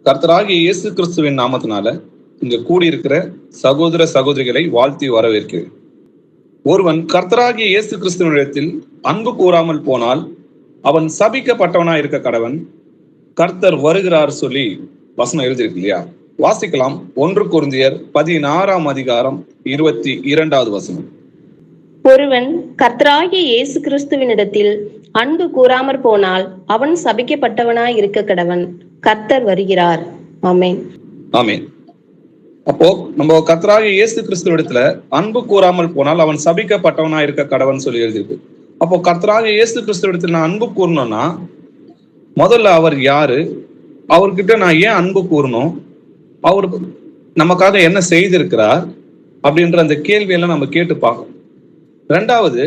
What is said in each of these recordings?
கர்த்தராகிய இயேசு கிறிஸ்துவின் நாமத்தினால இங்க கூடியிருக்கிற சகோதர சகோதரிகளை வாழ்த்தி வரவேற்கிறேன். ஒருவன் கர்த்தராகிய இயேசு கிறிஸ்துவனிடத்தில் அன்பு கூறாமல் போனால் அவன் சபிக்கப்பட்டவனாய் இருக்க கடவன். கர்த்தர் வருகிறார் சொல்லி வசனம் எழுதியிருக்கு இல்லையா? வாசிக்கலாம். 1 கொரிந்தியர் 16 வசனம். ஒருவன் கர்த்தராகிய இயேசு கிறிஸ்துவினிடத்தில் அன்பு கூறாமற் போனால் அவன் சபிக்கப்பட்டவனாய் இருக்க கடவன். கர்த்தர் வருகிறார். ஆமென். ஆமென். அப்போ நம்ம கர்த்தராகிய இயேசு கிறிஸ்துவிடத்துல அன்பு கூறாமல் போனால் அவன் சபிக்கப்பட்டவனா இருக்க கடவன் சொல்லி எழுதியிருக்கு. அப்போ கர்த்தராகிய இயேசு கிறிஸ்துவிடத்துல நான் அன்பு கூறணும்னா முதல்ல அவர் யாரு, அவர்கிட்ட நான் ஏன் அன்பு கூறணும், அவர் நமக்காக என்ன செய்திருக்கிறார் அப்படின்ற அந்த கேள்வியெல்லாம் நம்ம கேட்டு பார்க்கணும். ரெண்டாவது,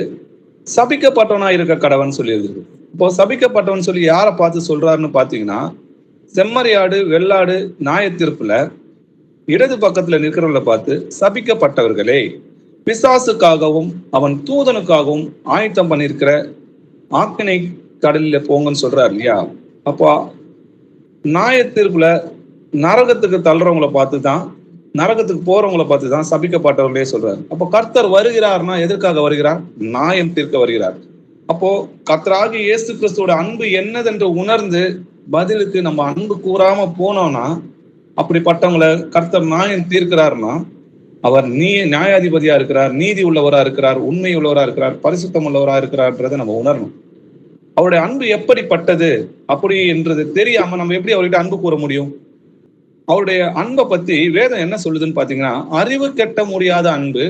சபிக்கப்பட்டவனா இருக்க கடவன் சொல்லி எழுதிருக்கு. இப்போ சபிக்கப்பட்டவன் சொல்லி யாரை பார்த்து சொல்றாருன்னு பாத்தீங்கன்னா, செம்மறியாடு வெள்ளாடு நியாயத்தீர்ப்புல இடது பக்கத்துல நிற்கிறவங்களை பார்த்து சபிக்கப்பட்டவர்களே, பிசாசுக்காகவும் அவன் தூதனுக்காகவும் ஆயத்தம் பண்ணியிருக்கிற ஆக்கினை கடலில போங்கன்னு சொல்றாரு இல்லையா? அப்போ நியாயத்தீர்ப்புல நரகத்துக்கு தள்ளுறவங்களை பார்த்துதான், நரகத்துக்கு போறவங்களை பார்த்துதான் சபிக்கப்பட்டவர்களே சொல்றாரு. அப்போ கர்த்தர் வருகிறார்னா எதற்காக வருகிறார்? நியாயம் தீர்க்க வருகிறார். அப்போ கர்த்தராகிய இயேசு கிறிஸ்துவோட அன்பு என்னதென்று உணர்ந்து பதிலுக்கு நம்ம அன்பு கூறாம போனோம்னா, அப்படிப்பட்டவங்களை கர்த்தர் நியாயம் தீர்க்கிறார்னா அவர் நியாயாதிபதியா இருக்கிறார், நீதி உள்ளவரா இருக்கிறார், உண்மை உள்ளவரா இருக்கிறார், பரிசுத்தம் உள்ளவரா இருக்கிறார்ன்றதை நம்ம உணரணும். அவருடைய அன்பு எப்படிப்பட்டது அப்படி என்றது தெரியாம நம்ம எப்படி அவர்கிட்ட அன்பு கூற முடியும்? அவருடைய அன்பை பத்தி வேதம் என்ன சொல்லுதுன்னு பாத்தீங்கன்னா, அறிவு கெட்ட முடியாத அன்பு,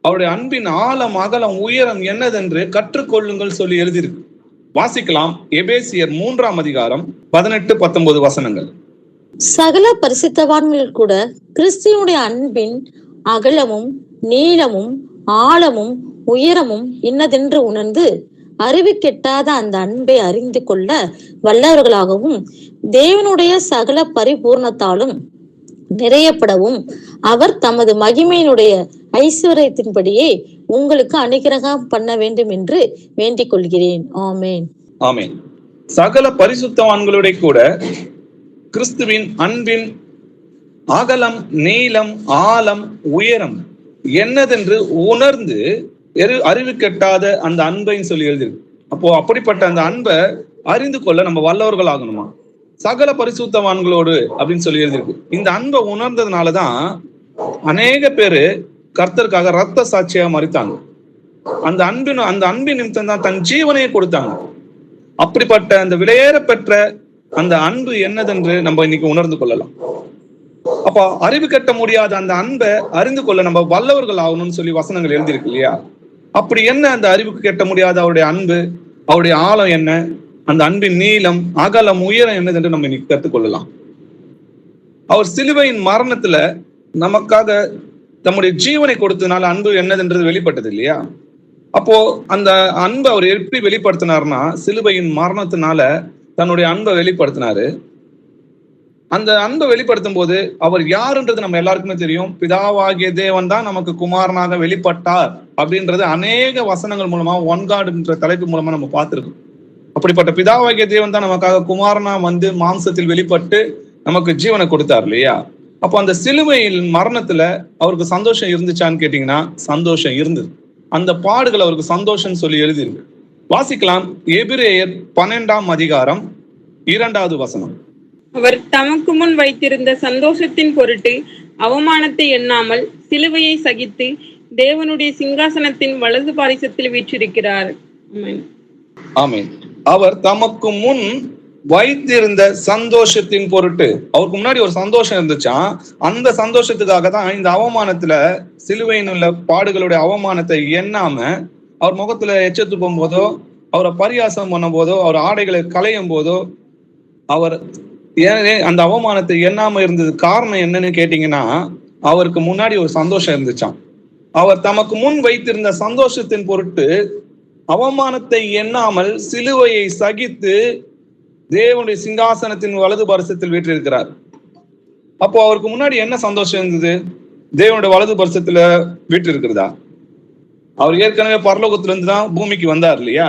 அவருடைய அன்பின் ஆழம் அகலம் உயரம் என்னதென்று கற்றுக்கொள்ளுங்கள் சொல்லி எழுதியிருக்கு. வாசிக்கலாம். எபேசியர் 3 வசனங்கள். சகல பரிசுத்தவான்கள் கூட கிறிஸ்துவனுடைய அன்பின் அகலமும் நீளமும் ஆழமும் உயரமும் இன்னதென்று உணர்ந்து அறிவு கெட்டாத அந்த அன்பை அறிந்து கொள்ள வல்லவர்களாகவும் தேவனுடைய சகல பரிபூர்ணத்தாலும் நிறையப்படவும் அவர் தமது மகிமையினுடைய ஐஸ்வர்யத்தின்படியே உங்களுக்கு அனுகிரகம் பண்ண வேண்டும் என்று வேண்டிக் கொள்கிறேன். ஆமேன். ஆமேன். சகல பரிசுத்தவான்களுடைய கூட கிறிஸ்துவின் அன்பின் அகலம் நீளம் ஆழம் உயரம் என்னதென்று உணர்ந்து அறிவு கெட்டாத அந்த அன்பைன்னு சொல்லி எழுதிருக்கு. அப்போ அப்படிப்பட்ட அந்த அன்பை அறிந்து கொள்ள நம்ம வல்லவர்கள் ஆகணுமா? சகல பரிசுத்தவான்களோடு அப்படின்னு சொல்லி எழுதிருக்கு. இந்த அன்பை உணர்ந்ததுனாலதான் அநேக பேரு கர்த்தருக்காக ரத்த சாட்சியா மறித்தாங்க. அந்த அன்பின் நிமித்தம் தான் தன் ஜீவனையை கொடுத்தாங்க. அப்படிப்பட்ட அந்த விலையேற பெற்ற அந்த அன்பு என்னதென்று நம்ம இன்னைக்கு உணர்ந்து கொள்ளலாம். அப்ப அறிவு கட்ட முடியாத அந்த அன்பை அறிந்து கொள்ள நம்ம வல்லவர்கள் ஆகணும்னு சொல்லி வசனங்கள் எழுதியிருக்கு இல்லையா? அப்படி என்ன அந்த அறிவுக்கு கட்ட முடியாத அவருடைய அன்பு, அவருடைய ஆழம் என்ன, அந்த அன்பின் நீளம் அகலம் உயரம் என்னதென்று நம்ம இன்னைக்கு கற்றுக்கொள்ளலாம். அவர் சிலுவையின் மரணத்துல நமக்காக தம்முடைய ஜீவனை கொடுத்ததுனால அன்பு என்னதென்றது வெளிப்பட்டது இல்லையா? அப்போ அந்த அன்பை அவர் எப்படி வெளிப்படுத்தினார்னா, சிலுவையின் மரணத்தினால தன்னுடைய அன்பை வெளிப்படுத்தினாரு. அந்த அன்பை வெளிப்படுத்தும் போது அவர் யாருன்றது நம்ம எல்லாருக்குமே தெரியும். பிதாவாகிய தேவன் தான் நமக்கு குமாரனாக வெளிப்பட்டார் அப்படின்றது அநேக வசனங்கள் மூலமா ஒன் காட் என்ற தலைப்பு மூலமா நம்ம பார்த்திருக்கோம். அப்படிப்பட்ட பிதாவாகிய தேவன் தான் நமக்காக குமாரனா வந்து மாம்சத்தில் வெளிப்பட்டு நமக்கு ஜீவனை கொடுத்தார் இல்லையா? அப்போ அந்த சிலுவையில் மரணத்துல அவருக்கு சந்தோஷம் இருந்துச்சான்னு கேட்டீங்கன்னா சந்தோஷம் இருந்தது. அந்த பாடுகள் அவருக்கு சந்தோஷம் சொல்லி எழுதியிருக்கு. வாசிக்கலாம். எபிரேயர் 12 வசனம். அவர் தமக்கு முன் வைத்திருந்த சந்தோஷத்தின் பொருட்டு அவமானத்தை எண்ணாமல் சிலுவையை சகித்து தேவனுடைய சிங்காசனத்தின் வலது பாரிசத்தில் வீற்றிருக்கிறார். ஆமென். அவர் தமக்கு முன் வைத்திருந்த சந்தோஷத்தின் பொருட்டு, அவருக்கு முன்னாடி ஒரு சந்தோஷம் இருந்துச்சான். அந்த சந்தோஷத்துக்காக தான் இந்த அவமானத்துல சிலுவையின் உள்ள பாடுகளுடைய அவமானத்தை எண்ணாம அவர் முகத்துல எச்சத்துப்பும் போதோ, அவரை பரியாசம் பண்ணும் போதோ, அவர் ஆடைகளை களையும் போதோ அவர் அந்த அவமானத்தை எண்ணாம இருந்தது காரணம் என்னன்னு கேட்டீங்கன்னா, அவருக்கு முன்னாடி ஒரு சந்தோஷம் இருந்துச்சான். அவர் தமக்கு முன் வைத்திருந்த சந்தோஷத்தின் பொருட்டு அவமானத்தை எண்ணாமல் சிலுவையை சகித்து தேவனுடைய சிங்காசனத்தின் வலது பரிசத்தில் வீற்றிருக்கிறார். அப்போ அவருக்கு முன்னாடி என்ன சந்தோஷம் இருந்தது? தேவனுடைய வலது பரிசத்துல வீற்றிருக்கிறதா? அவர் ஏற்கனவே பரலோகத்துல இருந்து தான் பூமிக்கு வந்தார் இல்லையா?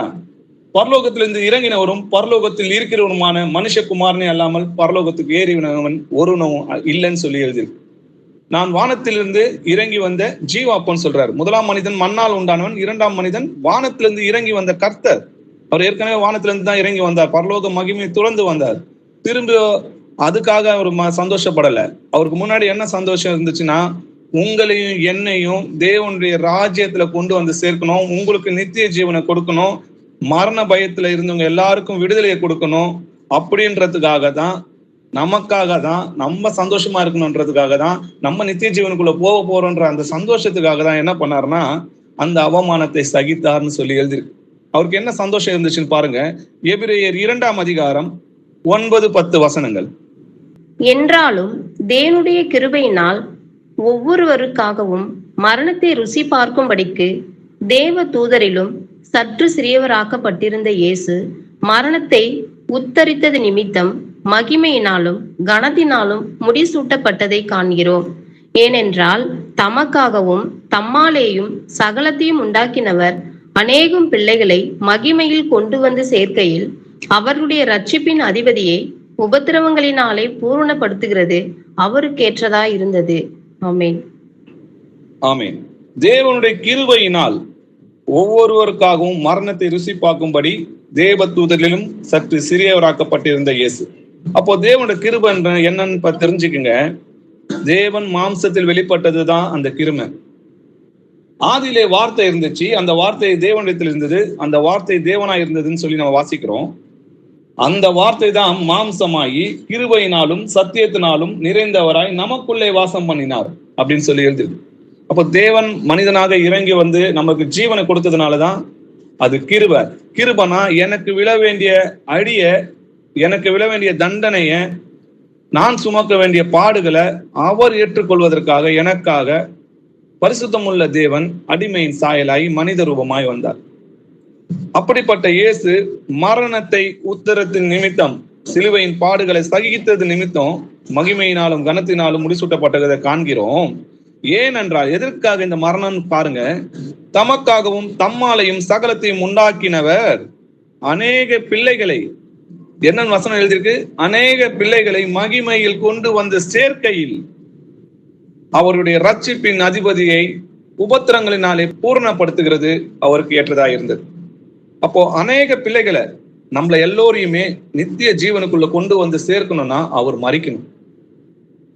பரலோகத்திலிருந்து இறங்கினவரும் பரலோகத்தில் இருக்கிறவனுமான மனுஷகுமாரனே அல்லாமல் பரலோகத்துக்கு ஏறினவன் ஒருவனும் இல்லைன்னு சொல்லி எழுதியிருக்கு. நான் வானத்திலிருந்து இறங்கி வந்த ஜீவாப்பன் சொல்றாரு. முதலாம் மனிதன் மண்ணால் உண்டானவன், இரண்டாம் மனிதன் வானத்திலிருந்து இறங்கி வந்த கர்த்தர். அவர் ஏற்கனவே வானத்திலிருந்து தான் இறங்கி வந்தார், பரலோக மகிமை துறந்து வந்தார். திரும்ப அதுக்காக அவர் சந்தோஷப்படல. அவருக்கு முன்னாடி என்ன சந்தோஷம் இருந்துச்சுன்னா, உங்களையும் என்னையும் தேவனுடைய ராஜ்யத்துல கொண்டு வந்து சேர்க்கணும், உங்களுக்கு நித்திய ஜீவனை கொடுக்கணும், மரண பயத்துல இருந்தவங்க எல்லாருக்கும் விடுதலையை கொடுக்கணும் அப்படின்றதுக்காக தான், நமக்காக தான், நம்ம சந்தோஷமா இருக்கணும்ன்றதுக்காக தான், நம்ம நித்திய ஜீவனுக்குள்ள போக போறோன்ற அந்த சந்தோஷத்துக்காக தான் என்ன பண்ணாருன்னா அந்த அவமானத்தை சகித்தார்னு சொல்லி எழுதிருக்கு. அவருக்கு என்ன சந்தோஷம் இருந்துச்சுன்னு பாருங்க. எபிரேயர் 2ஆம் அதிகாரம் 9-10 வசனங்கள். என்றாலும் தேவனுடைய கிருபையினால் ஒவ்வொருவருக்காகவும் மரணத்தை ருசி பார்க்கும்படிக்கு தேவ தூதரிலும் சற்று சிறியவராக்கப்பட்டிருந்த இயேசு மரணத்தை உத்தரித்தது நிமித்தம் மகிமையினாலும் கனத்தினாலும் முடிசூட்டப்பட்டதை காண்கிறோம். ஏனென்றால் தமக்காகவும் தம்மாலேயும் சகலத்தையும் உண்டாக்கினவர் அநேகம் பிள்ளைகளை மகிமையில் கொண்டு வந்து சேர்க்கையில் அவர்களுடைய ரட்சிப்பின் அதிபதியை உபத்திரவங்களினாலே பூரணப்படுத்துகிறது அவருக்கேற்றதா இருந்தது. ஆமென். ஆமென். தேவனுடைய கிருபையினால் ஒவ்வொருவருக்காகவும் மரணத்தை ருசி பார்க்கும்படி தேவ தூதரிலும் சற்று சிறியவராக்கப்பட்டிருந்த இயேசு. அப்போ தேவனுடைய கிருபை என்னன்னு தெரிஞ்சுக்குங்க. தேவன் மாம்சத்தில் வெளிப்பட்டதுதான் அந்த கிருபை. ஆதியிலே வார்த்தை இருந்துச்சு, அந்த வார்த்தை தேவனிடத்தில் இருந்தது, அந்த வார்த்தை தேவனாய் இருந்ததுன்னு சொல்லி நம்ம வாசிக்கிறோம். அந்த வார்த்தை தான் மாம்சமாகி கிருபையினாலும் சத்தியத்தினாலும் நிறைந்தவராய் நமக்குள்ளே வாசம் பண்ணினார் அப்படின்னு சொல்லி எழுதிருக்கு. அப்போ தேவன் மனிதனாக இறங்கி வந்து நமக்கு ஜீவனை கொடுத்ததுனாலதான் அது கிருபை. கிருபைனா எனக்கு விழ வேண்டிய அடிய, எனக்கு விழ வேண்டிய தண்டனைய, நான் சுமக்க வேண்டிய பாடுகளை அவர் ஏற்றுக்கொள்வதற்காக எனக்காக பரிசுத்தமுள்ள தேவன் அடிமையின் சாயலாய் மனித ரூபமாய் வந்தார். அப்படிப்பட்ட இயேசு மரணத்தை உத்தரத்தின் நிமித்தம், சிலுவையின் பாடுகளை சகித்தது நிமித்தம் மகிமையினாலும் கனத்தினாலும் முடிசூட்டப்பட்டதை காண்கிறோம். ஏனென்றால் எதற்காக இந்த மரணம் பாருங்க. தமக்காகவும் தம்மாலையும் சகலத்தையும் உண்டாக்கினவர் அநேக பிள்ளைகளை, என்ன வசனம் எழுதியிருக்கு, அநேக பிள்ளைகளை மகிமையில் கொண்டு வந்த சேர்க்கையில் அவருடைய ரட்சிப்பின் அதிபதியை உபத்திரங்களினாலே பூரணப்படுத்துகிறது அவருக்கு ஏற்றதா இருந்தது. அப்போ அநேக பிள்ளைகளை, நம்மள எல்லோரையுமே நித்திய ஜீவனுக்குள்ள கொண்டு வந்து சேர்க்கணும்னா அவர் மரிக்கணும்.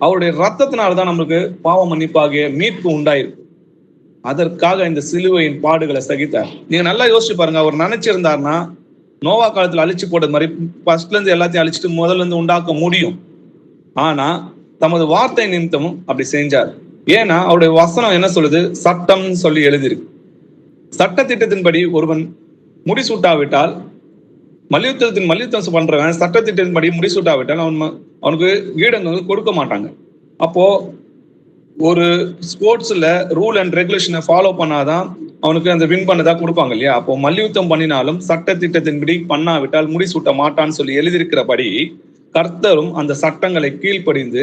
அவருடைய ரத்தத்தினால்தான் நம்மளுக்கு பாவ மன்னிப்பாகிய மீட்பு உண்டாயிருக்கு. அதற்காக இந்த சிலுவையின் பாடுகளை சகித்தார். நீங்க நல்லா யோசிச்சு பாருங்க. அவர் நினைச்சிருந்தாருன்னா நோவா காலத்துல அழிச்சு போட்டது மாதிரி ஃபர்ஸ்ட்ல இருந்து எல்லாத்தையும் அழிச்சிட்டு முதல்ல இருந்து உண்டாக்க முடியும். ஆனா தமது வார்த்தை நிமித்தமும் அப்படி செஞ்சார். ஏன்னா அவருடைய வசனம் என்ன சொல்லுது, சட்டம் சொல்லி எழுதியிருக்கு. சட்ட திட்டத்தின்படி ஒருவன் முடிசூட்டாவிட்டால், மல்யுத்தம் பண்றவன் சட்டத்திட்டத்தின்படி முடிசூட்டாவிட்டால் அவனுக்கு ஈடங்கள் கொடுக்க மாட்டாங்க. அப்போ ஒரு ஸ்போர்ட்ஸ்ல ரூல் அண்ட் ரெகுலேஷனை ஃபாலோ பண்ணாதான் அவனுக்கு அந்த வின் பண்ணதா கொடுப்பாங்க இல்லையா. அப்போ மல்யுத்தம் பண்ணினாலும் சட்ட திட்டத்தின்படி பண்ணாவிட்டால் முடிசூட்ட மாட்டான்னு சொல்லி எழுதியிருக்கிறபடி கர்த்தரும் அந்த சட்டங்களை கீழ்ப்படிந்து,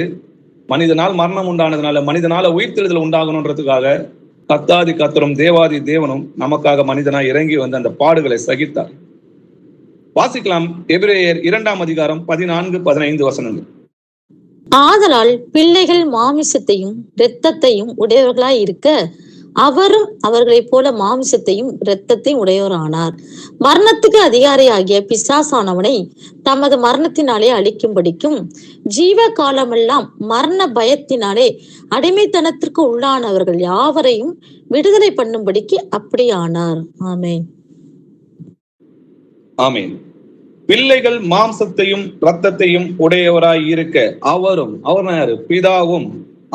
மனிதனால் மரணம் உண்டானதுனால மனிதனால உயிர்த்தெழுதல் உண்டாகணுன்றதுக்காக கர்த்தாதி கர்த்தரும் தேவாதி தேவனும் நமக்காக மனிதனாய் இறங்கி வந்து அந்த பாடுகளை சகித்தார். வாசிக்கலாம் எபிரேயர் 2ஆம் அதிகாரம் 14-15 வசனங்கள். ஆதலால் பிள்ளைகள் மாமிசத்தையும் இரத்தத்தையும் உடையவர்களாய் இருக்க அவரும் அவர்களைப் போல மாமிசத்தையும் இரத்தத்தையும் உடையவரானார். மரணத்துக்கு அதிகாரியாகிய பிசாசானவனை தமது மரணத்தினாலே அழிக்கும்படிக்கும் ஜீவ காலமெல்லாம் மரண பயத்தினாலே அடிமைத்தனத்திற்கு உள்ளானவர்கள் யாவரையும் விடுதலை பண்ணும்படிக்கு அப்படி ஆனார். ஆமென். ஆமென். பிள்ளைகள் மாம்சத்தையும் இரத்தத்தையும் உடையவராய் இருக்க அவரும், அவர் யாரு, பிதாவும்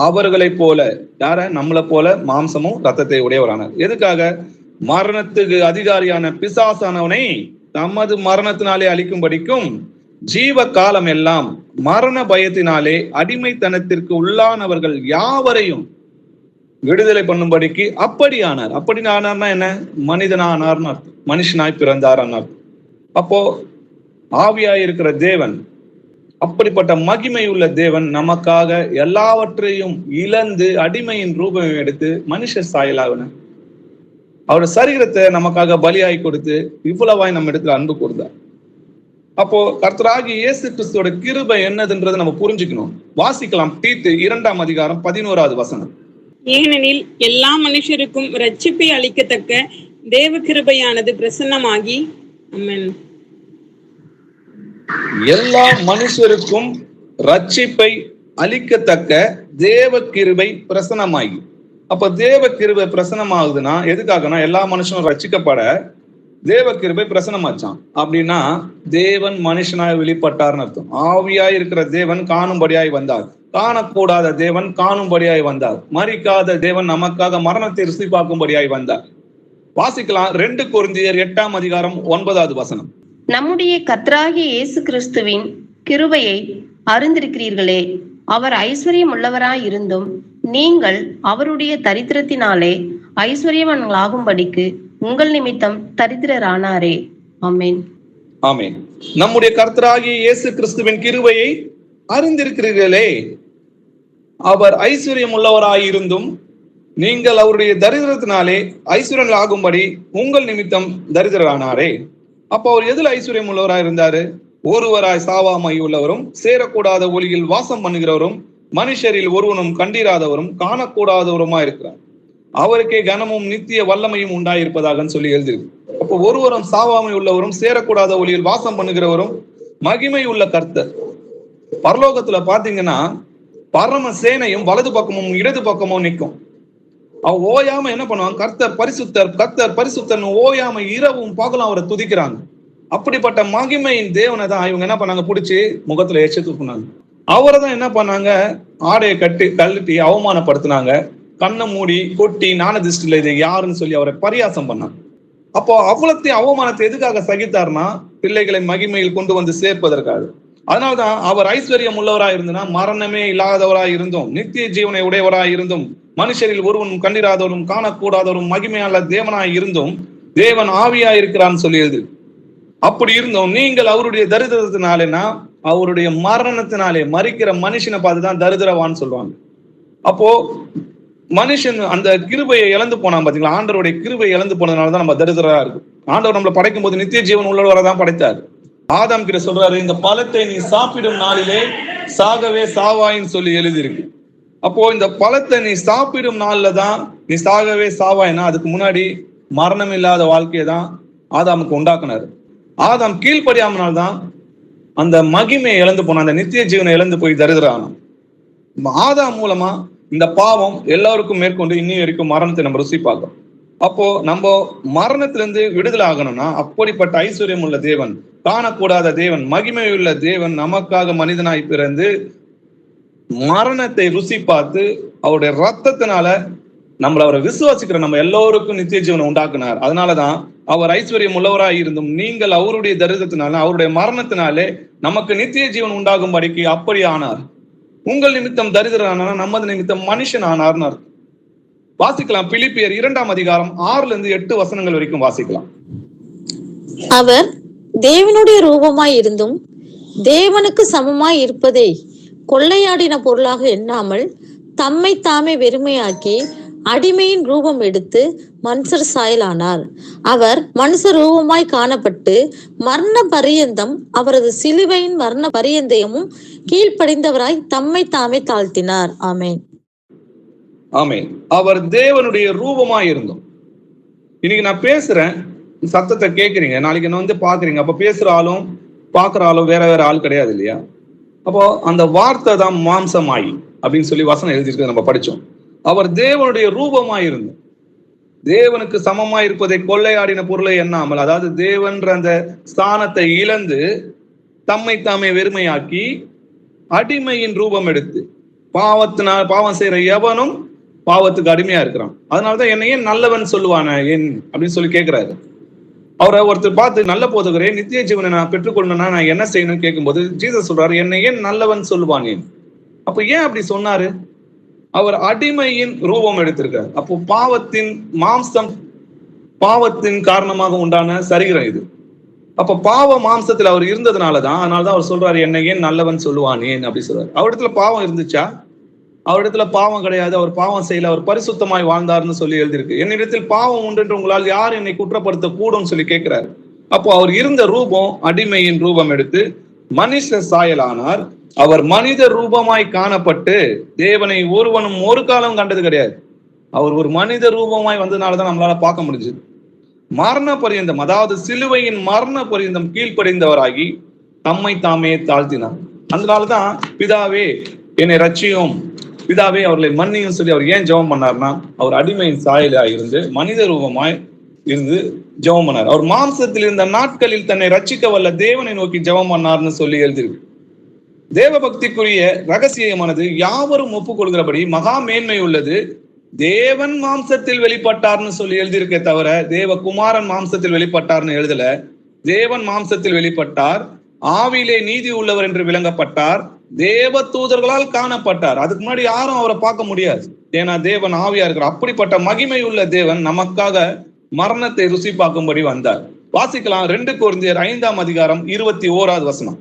அவர்களைப் போல, யார, நம்மளை போல மாம்சமும் ரத்தத்தை உடையவரானார். எதுக்காக? மரணத்துக்கு அதிகாரியான பிசாசானவனை தமது மரணத்தினாலே அழிக்கும்படிக்கும் ஜீவ காலம் எல்லாம் மரண பயத்தினாலே அடிமைத்தனத்திற்கு உள்ளானவர்கள் யாவரையும் விடுதலை பண்ணும்படிக்கு அப்படி ஆனார். அப்படி ஆனார்னா என்ன? மனிதனானார், மனுஷனாய் பிறந்தார். அப்போ ஆவியாய் இருக்கிற தேவன், அப்படிப்பட்ட மகிமை உள்ள தேவன் நமக்காக எல்லாவற்றையும் இழந்து அடிமையின் ரூபம் எடுத்து மனுஷ சாயலாவின. அவருடைய சரீரத்தை நமக்காக பலியாய் கொடுத்து இவ்வளவாய் நம்ம இடத்துல அன்பு கொடுத்தார். அப்போ கர்த்தராகிய இயேசு கிறிஸ்துவோட கிருபை என்னதுன்றதை நம்ம புரிஞ்சுக்கணும். வாசிக்கலாம் தீத்து 2ஆம் அதிகாரம் 11வது வசனம். ஏனெனில் எல்லா மனுஷருக்கும் ரட்சிப்பை அளிக்கத்தக்க தேவ கிருபையானது பிரசன்னமாகி, ஆமென். எல்லா மனுஷருக்கும் ரட்சிப்பை அளிக்கத்தக்க தேவ கிருபை பிரசன்னமாகி. அப்ப தேவ கிருபை பிரசன்னமாகுதுன்னா எதுக்காகனா எல்லா மனுஷனும் ரட்சிக்கப்பட தேவ கிருபை பிரசன்னமாச்சான். அப்படின்னா தேவன் மனுஷனாய் வெளிப்பட்டார்னு அர்த்தம். ஆவியாய் இருக்கிற தேவன் காணும்படியாய் வந்தார், காணக்கூடாத தேவன் காணும்படியாய் வந்தார், மரிக்காத தேவன் நமக்காக மரணத்தை ருசி பார்க்கும்படியாய் வந்தார். வாசிக்கலாம் 2 கொரிந்தியர் 8ஆம் அதிகாரம் 9வது வசனம். நம்முடைய கர்த்தராகிய இயேசு கிறிஸ்துவின் கிருபையை அறிந்திருக்கிறீர்களே, அவர் ஐஸ்வர்யம் உள்ளவராய் இருந்தும் நீங்கள் அவருடைய தரித்திரத்தினாலே ஐஸ்வர்யவான்களாகும்படிக்கு உங்கள் நிமித்தம் தரித்திரரானாரே. ஆமென். ஆமென். நம்முடைய கர்த்தராகிய இயேசு கிறிஸ்துவின் கிருபையை அறிந்திருக்கிறீர்களே, அவர் ஐஸ்வர்யம் உள்ளவராயிருந்தும் நீங்கள் அவருடைய தரித்திரத்தினாலே ஐஸ்வர்யங்கள் ஆகும்படி உங்கள் நிமித்தம் தரித்திரரானாரே. அப்போ அவர் எதுல ஐஸ்வர்யம் உள்ளவராய் இருந்தாரு? ஒருவராய் சாவாமை உள்ளவரும் சேரக்கூடாத ஒளியில் வாசம் பண்ணுகிறவரும் மனுஷரில் ஒருவனும் கண்டிராதவரும் காணக்கூடாதவருமா இருக்கிறார். அவருக்கே கனமும் நித்திய வல்லமையும் உண்டாயிருப்பதாக சொல்லி எழுதிருக்கு. அப்போ ஒருவரும் சாவாமை உள்ளவரும் சேரக்கூடாத ஒளியில் வாசம் பண்ணுகிறவரும் மகிமை உள்ள கர்த்தர். பரலோகத்துல பாத்தீங்கன்னா பரம சேனையும் வலது பக்கமும் இடது பக்கமும் நிற்கும். அவ ஓயாம என்ன பண்ணுவாங்க? கர்த்தர் பரிசுத்தர், கர்த்தர் பரிசுத்தர் ஓயாம இரவும் பகலும் அவரை துதிக்கிறாங்க. அப்படிப்பட்ட மகிமையின் தேவனை தான் இவங்க என்ன பண்ணாங்க? பிடிச்சி முகத்துல எச்ச தூக்குனாங்க. அவரை தான் என்ன பண்ணாங்க? ஆடையை கழட்டி அவமானப்படுத்தினாங்க. கண்ணை மூடி கொட்டி ஞான திருஷ்டில இது யாருன்னு சொல்லி அவரை பரியாசம் பண்ணாங்க. அப்போ அவ்வளத்தையும் அவமானத்தை எதுக்காக சகித்தார்னா பிள்ளைகளை மகிமையில் கொண்டு வந்து சேர்ப்பதற்காக. அதனால்தான் அவர் ஐஸ்வர்யம் உள்ளவராய் இருந்தனா மரணமே இல்லாதவராய் இருந்தும் நித்திய ஜீவனை உடையவராய் இருந்தும் மனுஷரில் ஒருவனும் கண்டிராதவரும் காணக்கூடாதவரும் மகிமையால தேவனாய் இருந்தும் தேவன் ஆவியாய் இருக்கிறான்னு சொல்லி எழுது. அப்படி இருந்தோம் நீங்கள் அவருடைய தரித்திரத்தினாலேனா அவருடைய மரணத்தினாலே மரிக்கிற மனுஷனை பார்த்துதான் தரித்திரவான்னு சொல்லுவாங்க. அப்போ மனுஷன் அந்த கிருபையை இழந்து போனான் பாத்தீங்களா? ஆண்டவருடைய கிருபையை இழந்து போனதுனாலதான் நம்ம தரித்திரா இருக்கும். ஆண்டவர் நம்மளை படைக்கும் போது நித்திய ஜீவன் உள்ளவரை தான் படைத்தார். ஆதாம் கிட்ட சொல்றாரு, இந்த பழத்தை நீ சாப்பிடும் நாளிலே சாகவே சாவாயின்னு சொல்லி எழுதியிருக்கு. அப்போ இந்த பழத்தை நீ சாப்பிடும் நாள்ல தான் நீ சாகவே சாவாயினா அதுக்கு முன்னாடி மரணம் இல்லாத வாழ்க்கையை தான் ஆதாமுக்கு உண்டாக்குனாரு. ஆதாம் கீழ்ப்படியாமனால்தான் அந்த மகிமையை இழந்து போன, அந்த நித்திய ஜீவனை இழந்து போய் தரித்திரானான். ஆதாம் மூலமா இந்த பாவம் எல்லாருக்கும் மேற்கொண்டு இன்னி வரைக்கும் மரணத்தை நம்ம ருசி பார்க்கிறோம். அப்போ நம்ம மரணத்திலிருந்து விடுதலை ஆகணும்னா அப்படிப்பட்ட ஐஸ்வர்யம் உள்ள தேவன், காணக்கூடாத தேவன், மகிமை உள்ள தேவன் நமக்காக மனிதனாய் பிறந்து மரணத்தை ருசி பார்த்து அவருடைய ரத்தத்தினால நம்மள அவரை விசுவாசிக்கிற நம்ம எல்லோருக்கும் நித்திய ஜீவனை உண்டாக்குனார். அதனாலதான் அவர் ஐஸ்வர்யம் உள்ளவராய் இருந்தும் நீங்கள் அவருடைய தரித்திரத்தினால அவருடைய மரணத்தினாலே நமக்கு நித்திய ஜீவன் உண்டாகும்படிக்கு அப்படி ஆனார். உங்கள் நிமித்தம் தரித்திரனான நமது நிமித்தம் மனுஷன் ஆனார்னு அர்த்தம். வாசிக்கலாம் பிலிப்பியர் 2ஆம் அதிகாரம் 6-8 வசனங்கள் வரைக்கும் வாசிக்கலாம். அவர் தேவனுடைய ரூபமாய் இருந்தும் தேவனுக்கு சமமாய் இருப்பதை கொள்ளையாடின பொருளாக எண்ணாமல் தம்மை தாமே வெறுமையாக்கி அடிமையின் ரூபம் எடுத்து மனுஷர் சாயலானார். அவர் மனுஷ ரூபமாய் காணப்பட்டு மரண பரியந்தம் அவரது சிலுவையின் மரண பரியந்தமும் கீழ்ப்படிந்தவராய் தம்மை தாமே தாழ்த்தினார். ஆமேன். ஆமேன். அவர் தேவனுடைய ரூபமாய் இருந்தோம். இன்னைக்கு நான் பேசுறேன், சத்தத்தை கேட்குறீங்க, நாளைக்கு என்ன வந்து பாக்குறீங்க. அப்ப பேசுற ஆளும் பாக்குற ஆளும் வேற வேற ஆள் கிடையாது இல்லையா? அப்போ அந்த வார்த்தை தான் மாம்சமாயி அப்படின்னு சொல்லி வசனம் எழுதியிருக்கு, நம்ம படிச்சோம். அவர் தேவனுடைய ரூபமாய் இருந்தோம். தேவனுக்கு சமமாய் இருப்பதை கொள்ளையாடின பொருளை எண்ணாமல், அதாவது தேவன்ற அந்த ஸ்தானத்தை இழந்து தம்மை தாமே வெறுமையாக்கி அடிமையின் ரூபம் எடுத்து பாவம் செய்யற எவனும் பாவத்துக்கு அடிமையா இருக்கிறான். அதனாலதான் என்னை ஏன் நல்லவன் சொல்லுவான ஏன் அப்படின்னு சொல்லி கேட்கிறாரு. அவரை ஒருத்தர் பார்த்து நல்ல போதுகிறே நித்திய ஜீவனை நான் பெற்றுக்கொள்ளணும்னா நான் என்ன செய்யணும்னு கேட்கும்போது ஜீசஸ் சொல்றாரு, என்னை ஏன் நல்லவன் சொல்லுவானேன். அப்ப ஏன் அப்படி சொன்னாரு? அவர் அடிமையின் ரூபம் எடுத்திருக்கார். அப்போ பாவத்தின் மாம்சம், பாவத்தின் காரணமாக உண்டான சரீரம் இது. அப்ப பாவ மாம்சத்துல அவர் இருந்ததுனாலதான், அதனாலதான் அவர் சொல்றாரு என்னை ஏன் நல்லவன் சொல்லுவானேன் அப்படி சொல்றாரு. அவரிடத்துல பாவம் இருந்துச்சா? அவரிடத்துல பாவம் கிடையாது, அவர் பாவம் செய்யல, அவர் பரிசுத்தமாய் வாழ்ந்தார்னு சொல்லி எழுதியிருக்கு. என்னிடத்தில் பாவம் உண்டு என்று உங்களால் யார் என்னை குற்றப்படுத்த கூடும் சொல்லி கேட்கிறார். அப்போ அவர் இருந்த ரூபம் அடிமையின் ரூபம் எடுத்து மனுஷ சாயலானார். அவர் மனித ரூபமாய் காணப்பட்டு தேவனை ஒருவனும் ஒரு காலம் கண்டது கிடையாது. அவர் ஒரு மனித ரூபமாய் வந்ததுனாலதான் நம்மளால பார்க்க முடிஞ்சது. மரண பரியந்தம், அதாவது சிலுவையின் மரண பரியந்தம் கீழ்ப்படிந்தவராகி தம்மை தாமே தாழ்த்தினார். அதனாலதான் பிதாவே என்னை ரட்சியும், பிதாவே அவர்களை மன்னியும் சொல்லி அவர் ஏன் ஜெபம் பண்ணார்னா, அவர் அடிமையின் சாயலா இருந்து மனித ரூபமாய் இருந்து ஜெபம் பண்ணார். அவர் மாம்சத்தில் இருந்த நாட்களில் தன்னை ரட்சிக்க வல்ல தேவனை நோக்கி ஜெபம் பண்ணார்னு சொல்லி எழுதியிருக்கு. தேவ பக்திக்குரிய ரகசியமானது யாவரும் ஒப்புக்கொள்கிறபடி மகா மேன்மை உள்ளது. தேவன் மாம்சத்தில் வெளிப்பட்டார்னு சொல்லி எழுதியிருக்கே தவிர தேவகுமாரன் மாம்சத்தில் வெளிப்பட்டார்னு எழுதல. தேவன் மாம்சத்தில் வெளிப்பட்டார், ஆவியிலே நீதி உள்ளவர் என்று விளங்கப்பட்டார், தேவ தூதர்களால் காணப்பட்டார். அதுக்கு முன்னாடி யாரும் அவரை பார்க்க முடியாது, ஏன்னா தேவன் ஆவியா இருக்கிறார். அப்படிப்பட்ட மகிமை உள்ள தேவன் நமக்காக மரணத்தை ருசி பார்க்கும்படி வந்தார். வாசிக்கலாம் 2 கொரிந்தியர் 5ஆம் அதிகாரம் 21வது வசனம்.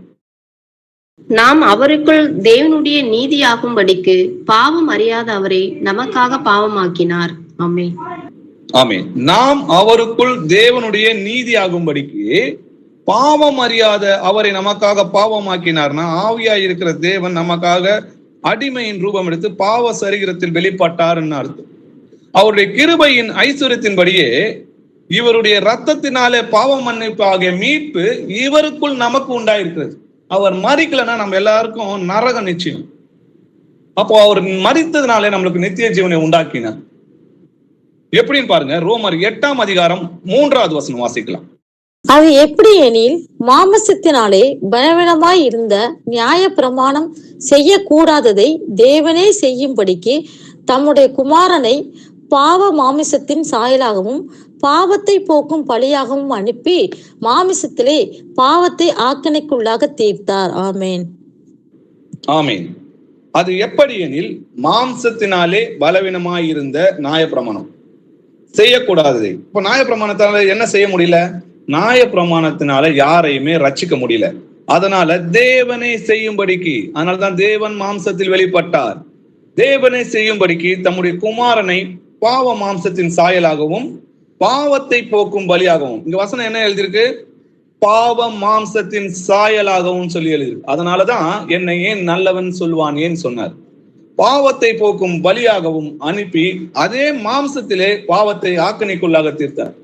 நாம் அவருக்குள் தேவனுடைய நீதியாகும்படிக்கு பாவம் அறியாத அவரை நமக்காக பாவமாக்கினார். ஆமென். ஆமென். நாம் அவருக்குள் தேவனுடைய நீதியாகும்படிக்கு பாவம் அறியாத அவரை நமக்காக பாவமாக்கினார்னா, ஆவியா இருக்கிற தேவன் நமக்காக அடிமையின் ரூபம் எடுத்து பாவ சரீரத்தில் வெளிப்பட்டார்னு அர்த்தம். அவருடைய கிருபையின் ஐஸ்வர்யத்தின்படியே இவருடைய ரத்தத்தினாலே பாவ மன்னிப்பு ஆகிய மீட்பு இவருக்குள் நமக்கு உண்டாயிருக்கிறது. அவர் மறிக்கலன்னா நம்ம எல்லாருக்கும் நரக நிச்சயம். அப்போ அவர் மறித்ததுனாலே நம்மளுக்கு நித்திய ஜீவனை உண்டாக்கினார். எப்படின்னு பாருங்க, ரோமர் 8ஆம் அதிகாரம் 3வது வசனம் வாசிக்கலாம். அது எப்படி எனில், மாமசத்தினாலே பலவீனமாய் இருந்த நியாய பிரமாணம் செய்யக்கூடாததை தேவனே செய்யும்படிக்கு தம்முடைய குமாரனை பாவ மாமிசத்தின் சாயலாகவும் பாவத்தை போக்கும் பலியாகவும் அனுப்பி மாமிசத்திலே பாவத்தை ஆக்கினைக்குள்ளாக தீர்த்தார். ஆமேன். ஆமேன். அது எப்படி எனில், மாம்சத்தினாலே பலவீனமாயிருந்த நியாயப்பிரமாணம் செய்யக்கூடாதது. இப்ப நியாயப்பிரமாணத்தினால என்ன செய்ய முடியல? நியாயப்பிரமாணத்தினால யாரையுமே ரட்சிக்க முடியல. அதனால தேவனை செய்யும்படிக்கு, அதனாலதான் தேவன் மாம்சத்தில் வெளிப்பட்டார். தேவனை செய்யும்படிக்கு தம்முடைய குமாரனை பாவ மாம்சத்தின் சாயலாகவும் பாவத்தை போக்கும் பலியாகவும், இங்க வசனம் என்ன எழுதியிருக்கு? பாவ மாம்சத்தின் சாயலாகவும் சொல்லி எழுதியிருக்கு. அதனாலதான் என்னை ஏன் நல்லவன் சொல்வான் ஏன் சொன்னார். பாவத்தை போக்கும் பலியாகவும் அனுப்பி அதே மாம்சத்திலே பாவத்தை ஆக்கினைக்குள்ளாக தீர்த்தார்.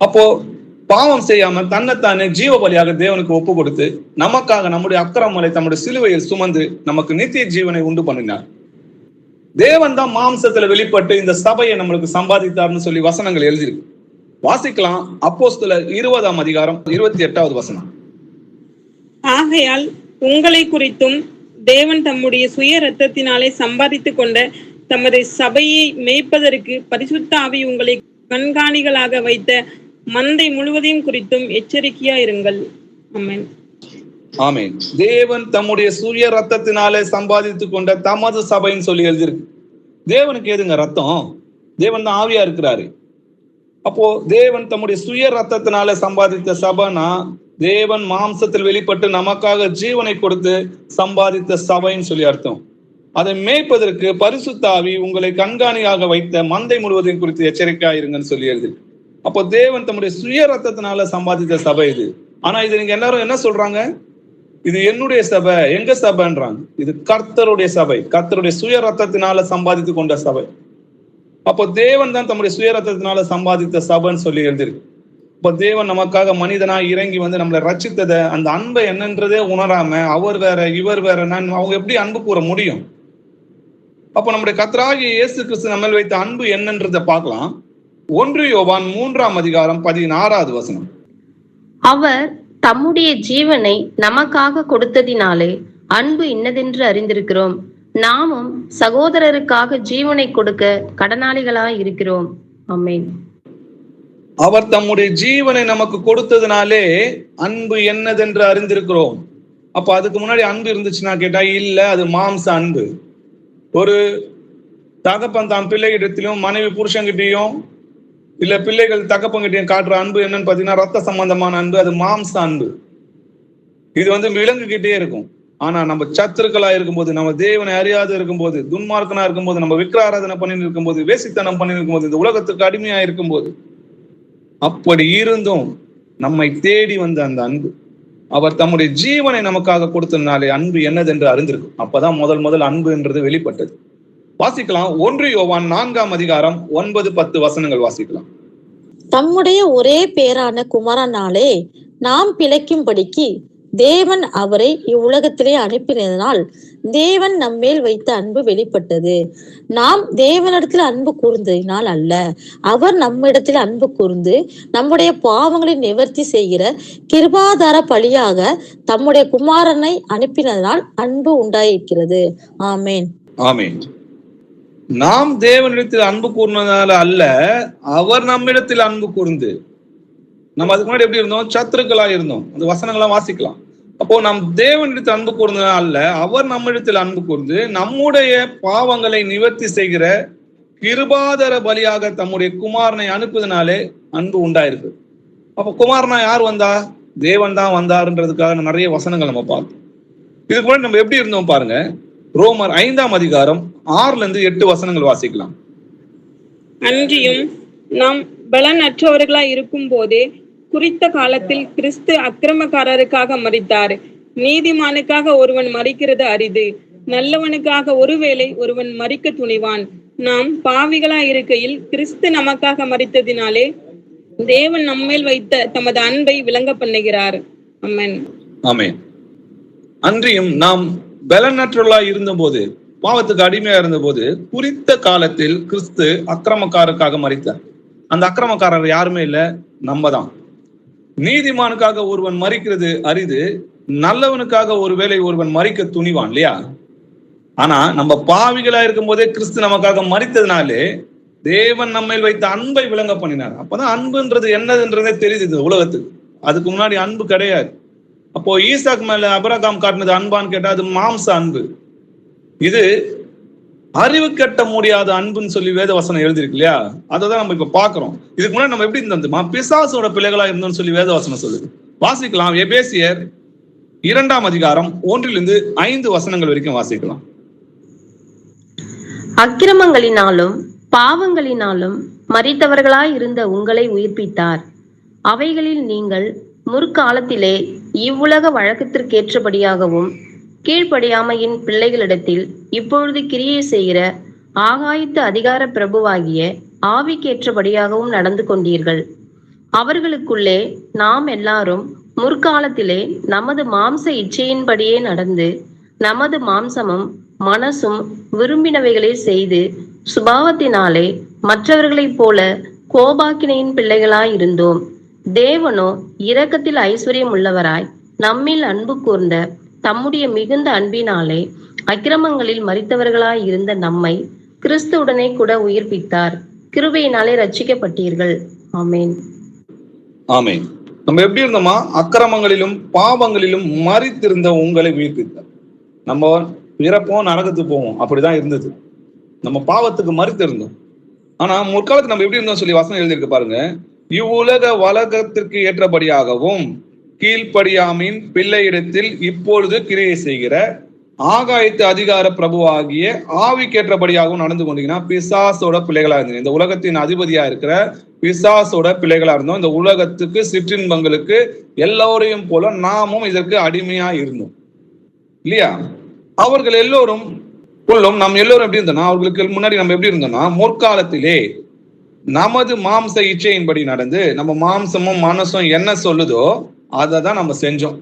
அப்போ பாவம் செய்யாம தன்னைத்தானே ஜீவ பலியாக தேவனுக்கு ஒப்பு கொடுத்து நமக்காக நம்முடைய அக்கிரமங்களை தம்முடைய சிலுவையில் சுமந்து நமக்கு நித்திய ஜீவனை உண்டு பண்ணினார். தேவன் தான் மாம்சத்துல வெளிப்பட்டு இந்த சபையை நம்மளுக்கு சம்பாதித்தார்னு சொல்லி வசனங்கள் எழுதியிருக்கு. வாசிக்கலாம் அப்போஸ்தலர் 20ஆம் அதிகாரம் 28வது வசனம். ஆகையால் உங்களை குறித்தும் தேவன் தம்முடைய சுய இரத்தத்தினாலே சம்பாதித்து கொண்ட தமது சபையை மேய்ப்பதற்கு பரிசுத்த ஆவி உங்களை கண்காணிகளாக வைத்த மந்தை முழுவதையும் குறித்தும் எச்சரிக்கையா இருங்கள். ஆமென். ஆமென். தேவன் தம்முடைய சுய ரத்தத்தினாலே சம்பாதித்து கொண்ட தமது சபைன்னு சொல்லி எழுதியிருக்கு. தேவனுக்கு ஏதுங்க ரத்தம்? தேவன் தான் ஆவியா இருக்கிறாரு. அப்போ தேவன் தம்முடைய சுய ரத்தத்தினால சம்பாதித்த சபைனா, தேவன் மாம்சத்தில் வெளிப்பட்டு நமக்காக ஜீவனை கொடுத்து சம்பாதித்த சபைன்னு சொல்லி அர்த்தம். அதை மேய்ப்பதற்கு பரிசுத்த ஆவி உங்களை கண்காணியாக வைத்த மந்தை முழுவதையும் குறித்து எச்சரிக்கையா இருங்கன்னு சொல்லி எழுதி. அப்போ தேவன் தம்முடைய சுய ரத்தத்தினால சம்பாதித்த சபை இது. ஆனா இது நீங்க எல்லாரும் என்ன சொல்றாங்க? இது என்னுடைய சபை, எங்க சபைன்றாங்க. இது கர்த்தருடைய சபை, கர்த்தருடைய சுய ரத்தத்தினால சம்பாதித்து கொண்ட சபை. அப்போ தேவன் தான் தம்முடைய சுய ரத்தத்தினால சம்பாதித்த சபைன்னு சொல்லி எழுதிருக்கு. இப்போ தேவன் நமக்காக மனிதனா இறங்கி வந்து நம்மளை ரட்சித்ததை, அந்த அன்பை என்னன்றதே உணராம அவர் வேற இவர் வேற அவங்க எப்படி அன்பு கூற முடியும்? அப்போ நம்முடைய கர்த்தராகிய இயேசு கிறிஸ்து நம்ம வைத்த அன்பு என்னன்றதை பார்க்கலாம். 1 யோவான் 3ஆம் அதிகாரம் 16வது வசனம். அவர் தம்முடைய ஜீவனை நமக்காக கொடுத்ததினாலே அன்பு இன்னதென்று அறிந்திருக்கிறோம். நாமும் சகோதரருக்காக ஜீவனை கொடுக்க கடனாளிகளாய் இருக்கிறோம். ஆமென். அவர் தம்முடைய ஜீவனை நமக்கு கொடுத்ததுனாலே அன்பு என்னதென்று அறிந்திருக்கிறோம். அப்ப அதுக்கு முன்னாடி அன்பு இருந்துச்சுன்னா கேட்டா இல்ல, அது மாம்ச அன்பு. ஒரு தகப்பன் தான் பிள்ளைகிட்டத்திலும் மனைவி புருஷங்கிட்டையும் இல்ல பிள்ளைகள் தகப்பங்கிட்டையும் காட்டுற அன்பு என்னன்னு பாத்தீங்கன்னா ரத்த சம்பந்தமான அன்பு, அது மாம்ச அன்பு. இது விலங்குகிட்டே இருக்கும். ஆனா நம்ம சத்துருக்களா இருக்கும்போது, நம்ம தேவனை அறியாது இருக்கும்போது, துன்மார்க்கனா இருக்கும்போது, நம்ம விக்கிராராதனை பண்ணி இருக்கும்போது, வேசித்தனம் பண்ணி இருக்கும்போது, இந்த உலகத்துக்கு அடிமையா இருக்கும்போது, அப்படி இருந்தும் நம்மை தேடி வந்த அந்த அன்பு, அவர் தம்முடைய ஜீவனை நமக்காக கொடுத்ததுனாலே அன்பு என்னதென்று அறிந்திருக்கும். அப்பதான் முதல் அன்புன்றது வெளிப்பட்டது. வாசிக்கலாம் 1 யோவான் 4ஆம் அதிகாரம் 9-10 வசனங்கள் வாசிக்கலாம். தம்முடைய ஒரே பேரான குமாரனாலே நாம் பிழைக்கும்படிக்கு தேவன் அவரை இவ்வுலகத்திலே அனுப்பினதனால் தேவன் நம்மேல் வைத்த அன்பு வெளிப்பட்டது. நாம் தேவனிடத்தில் அன்பு கூர்ந்ததினால் அல்ல, அவர் நம்மிடத்தில் அன்பு கூர்ந்து நம்முடைய பாவங்களை நிவர்த்தி செய்கிற கிருபாதார பலியாக தம்முடைய குமாரனை அனுப்பினதனால் அன்பு உண்டாயிருக்கிறது. ஆமேன். ஆமேன். நாம் தேவனிடத்தில் அன்பு கூர்ந்ததால அல்ல, அவர் நம்மிடத்தில் அன்பு கூர்ந்து. நம்ம அதுக்கு முன்னாடி எப்படி இருந்தோம்? சத்துருக்களா இருந்தோம். அந்த வசனங்கள்லாம் வாசிக்கலாம். அப்போ நம் தேவனிடத்தில் அன்பு கூர்ந்ததால் அல்ல, அவர் நம்மிடத்தில் அன்பு கூர்ந்து நம்முடைய பாவங்களை நிவர்த்தி செய்கிற கிருபாதார பலியாக தம்முடைய குமாரனை அனுப்புவதனாலே அன்பு உண்டாயிருக்கு. அப்ப குமாரனா யார் வந்தா? தேவன் தான் வந்தாருன்றதுக்காக நிறைய வசனங்கள் நம்ம பார்த்தோம். இதுக்கு முன்னாடி நம்ம எப்படி இருந்தோம் பாருங்க. ரோமர் 5ஆம் அதிகாரம் 6-8 வசனங்கள் வாசிக்கலாம். அன்றியும் நாம் பலனற்றவர்களாய் இருக்கும் போதே குறித்த காலத்தில் கிறிஸ்து அக்கிரமக்காரருக்காக மரித்தார். நீதிமானுக்காக ஒருவன் மரிக்கிறது அரிது, நல்லவனுக்காக ஒருவேளை ஒருவன் மரிக்க துணிவான். நாம் பாவிகளாய் இருக்கையில் கிறிஸ்து நமக்காக மரித்ததினாலே தேவன் நம்மேல் வைத்த தமது அன்பை விளங்க பண்ணுகிறார். ஆமென். ஆமென். அன்றியும் நாம் பலனற்றவர்களாய் இருந்தபோது, பாவத்துக்கு அடிமையா இருந்தபோது, குறித்த காலத்தில் கிறிஸ்து அக்கிரமக்காரருக்காக மரித்தார். அந்த அக்கிரமக்காரர் யாருமே இல்ல, நம்ம தான். நீதிமானுக்காக ஒருவன் மரிக்கிறது அரிது, நல்லவனுக்காக ஒருவேளை ஒருவன் மரிக்க துணிவான் இல்லையா? ஆனா நம்ம பாவிகளா இருக்கும் போதே கிறிஸ்து நமக்காக மரித்ததுனாலே தேவன் நம்மேல் வைத்த அன்பை விளங்க பண்ணினார். அப்பதான் அன்புன்றது என்னதுன்றதே தெரியுது இந்த உலகத்துக்கு. அதுக்கு முன்னாடி அன்பு கிடையாது. அப்போ ஈசாக்கு மேல அபிரகாம் காட்டினது அன்பான்னு கேட்டா அது மாம்ச அன்பு. இது அறிவு கட்ட முடியாத அன்புன்னு சொல்லி வேத வசனம் எழுதிருக்கு இல்லையா? அதான் நம்ம இப்ப பாக்குறோம். இதுக்கு முன்னாடி நம்ம எப்படி இருந்தோம்? பிசாசோட பிள்ளைகளா இருந்தோம்னு சொல்லி வேத வசனம் சொல்லுது. வாசிக்கலாம். எபேசியர் 2ஆம் அதிகாரம் 1-5 வசனங்கள் வரைக்கும் வாசிக்கலாம். அக்கிரமங்களினாலும் பாவங்களினாலும் மரித்தவர்களாய் இருந்த உங்களை உயிர்ப்பித்தார். அவைகளில் நீங்கள் முற்காலத்திலே இவ்வுலக வழக்கத்திற்கேற்றபடியாகவும் கீழ்ப்படியாமையின் பிள்ளைகளிடத்தில் இப்பொழுது கிரியை செய்கிற ஆகாயத்து அதிகார பிரபுவாகிய ஆவிக்கேற்றபடியாகவும் நடந்து கொண்டீர்கள். அவர்களுக்குள்ளே நாம் எல்லாரும் முற்காலத்திலே நமது மாம்ச இச்சையின்படியே நடந்து நமது மாம்சமும் மனசும் விரும்பினவைகளை செய்து சுபாவத்தினாலே மற்றவர்களைப் போல கோபாக்கினையின் பிள்ளைகளாயிருந்தோம். தேவனோ இரக்கத்தில் ஐஸ்வர்யம் உள்ளவராய் நம்மில் அன்பு கூர்ந்த தம்முடைய மிகுந்த அன்பினாலே அக்கிரமங்களில் மரித்தவர்களாய் இருந்த நம்மை கிறிஸ்துவுடனே கூட உயிர்ப்பித்தார். கிருபையினாலே ரட்சிக்கப்பட்டீர்கள். ஆமேன். ஆமேன். நம்ம எப்படி இருந்தோமா? அக்கிரமங்களிலும் பாவங்களிலும் மரித்திருந்த உங்களை உயிர்ப்பித்தார். நம்ம பிறப்போம், நரகத்துக்கு போவோம், அப்படிதான் இருந்தது. நம்ம பாவத்துக்கு மரித்து இருந்தோம். ஆனா முற்காலத்துக்கு நம்ம எப்படி இருந்தோம் சொல்லி வசனம் எழுதியிருக்கு பாருங்க. இவ்வுலக வழக்கத்திற்கு ஏற்றபடியாகவும் கீழ்ப்படியாமின் பிள்ளையிடத்தில் இப்பொழுது கிரியை செய்கிற ஆகாயத்து அதிகார பிரபுவாகிய ஆவிக்கேற்றபடியாகவும் நடந்து கொண்டீங்கன்னா பிசாசோட பிள்ளைகளா இருந்தீங்க. இந்த உலகத்தின் அதிபதியா இருக்கிற பிசாசோட பிள்ளைகளா இருந்தோம். இந்த உலகத்துக்கு சிற்றின்பங்களுக்கு எல்லோரையும் போல நாமும் இதற்கு அடிமையா இருந்தோம் இல்லையா? அவர்கள் எல்லோரும் நம்ம எல்லோரும் எப்படி இருந்தோம்னா, அவர்களுக்கு முன்னாடி நம்ம எப்படி இருந்தோம்னா, முற்காலத்திலே நமது மாம்ச இச்சையின்படி நடந்து நம்ம மாம்சமும் மனசும் என்ன சொல்லுதோ அதை தான் நம்ம செஞ்சோம்.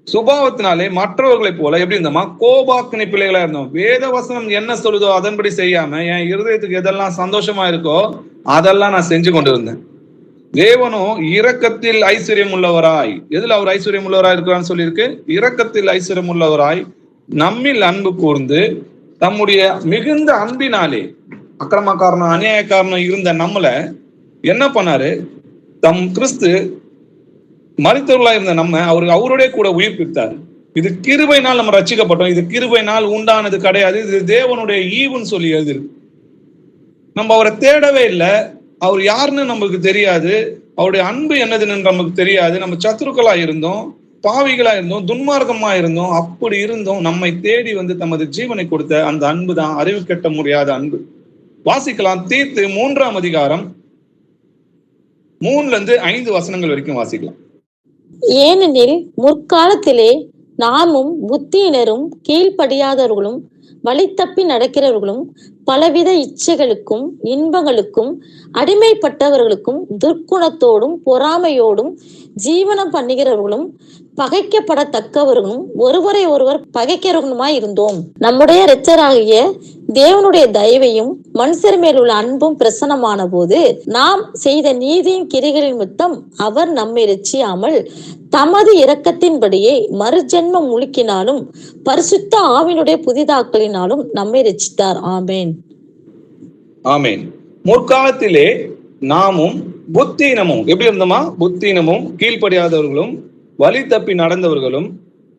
சுபாவத்தினாலே மற்றவர்களை போல எப்படி இருந்தோமா? கோபாக்கினை பிள்ளைகளா இருந்தோம். வேத வசனம் என்ன சொல்லுதோ அதன்படி செய்யாம என் இருதயத்துக்கு எதெல்லாம் சந்தோஷமா இருக்கோ அதெல்லாம் நான் செஞ்சு கொண்டு இருந்தேன். தேவனும் இரக்கத்தில் ஐஸ்வர்யம் உள்ளவராய், எதுல அவர் ஐஸ்வர்யம் உள்ளவராய் இருக்கிறான்னு சொல்லியிருக்கு? இரக்கத்தில் ஐஸ்வர்யம் உள்ளவராய் நம்மில் அன்பு கூர்ந்து தம்முடைய மிகுந்த அன்பினாலே, அக்கிரமக்காரனும் அநியாயக்காரனும் இருந்த நம்மள என்ன பண்ணாரு? தம் கிறிஸ்து மரித்தவர்களா இருந்த நம்ம அவருடைய கூட உயிர்ப்பித்தார். இது கிருபையினால் நம்ம ரட்சிக்கப்பட்டோம். இது கிருபையினால் உண்டானது கிடையாது, இது தேவனுடைய ஈவுன்னு சொல்லி எழுதிருக்கு. நம்ம அவரை தேடவே இல்லை. அவர் யாருன்னு நமக்கு தெரியாது, அவருடைய அன்பு என்னதுன்னு நமக்கு தெரியாது. நம்ம சத்துருக்களா இருந்தோம். பாவிகளா இருந்தோம், துன்மார்க்கமா இருந்தோம், அப்படி இருந்தோம் நம்மை தேடி வந்து தமது ஜீவனை கொடுத்த அந்த அன்பு தான் அறிவு கட்ட முடியாத அன்பு. வாசிக்கலாம், தீத்து 3ஆம் அதிகாரம் 3-5 வசனங்கள் வரைக்கும் வாசிக்கலாம். ஏனெனில் முற்காலத்திலே நாமும் புத்தியினரும் கீழ்ப்படியாதவர்களும் வழி தப்பி நடக்கிறவர்களும் பலவித இச்சைகளுக்கும் இன்பங்களுக்கும் அடிமைப்பட்டவர்களுக்கும் துர்க்குணத்தோடும் பொறாமையோடும் ஜீவனம் பண்ணுகிறவர்களும் பகைக்கப்படத்தக்கவர்களும் ஒருவரை ஒருவர் பகைக்கிறவர்களுமாய் இருந்தோம். நம்முடைய இரட்சகராகிய தேவனுடைய தயவையும் மனுஷர் மேல் உள்ள அன்பும் பிரசன்னமான போது நாம் செய்த நீதியின் கிரிகளின் நிமித்தம் அவர் நம்மை ரட்சியாமல் தமது இரக்கத்தின்படியே மறுஜென்மம் முழுக்கினாலும் பரிசுத்த ஆவினுடைய புதிதாக்களினாலும் நம்மை ரட்சித்தார். ஆமேன். ஆமேன். முற்காலத்திலே நாமும் புத்தீனமும் எப்படி இருந்தோமா? புத்தீனமும் கீழ்ப்படியாதவர்களும் வழி தப்பி நடந்தவர்களும்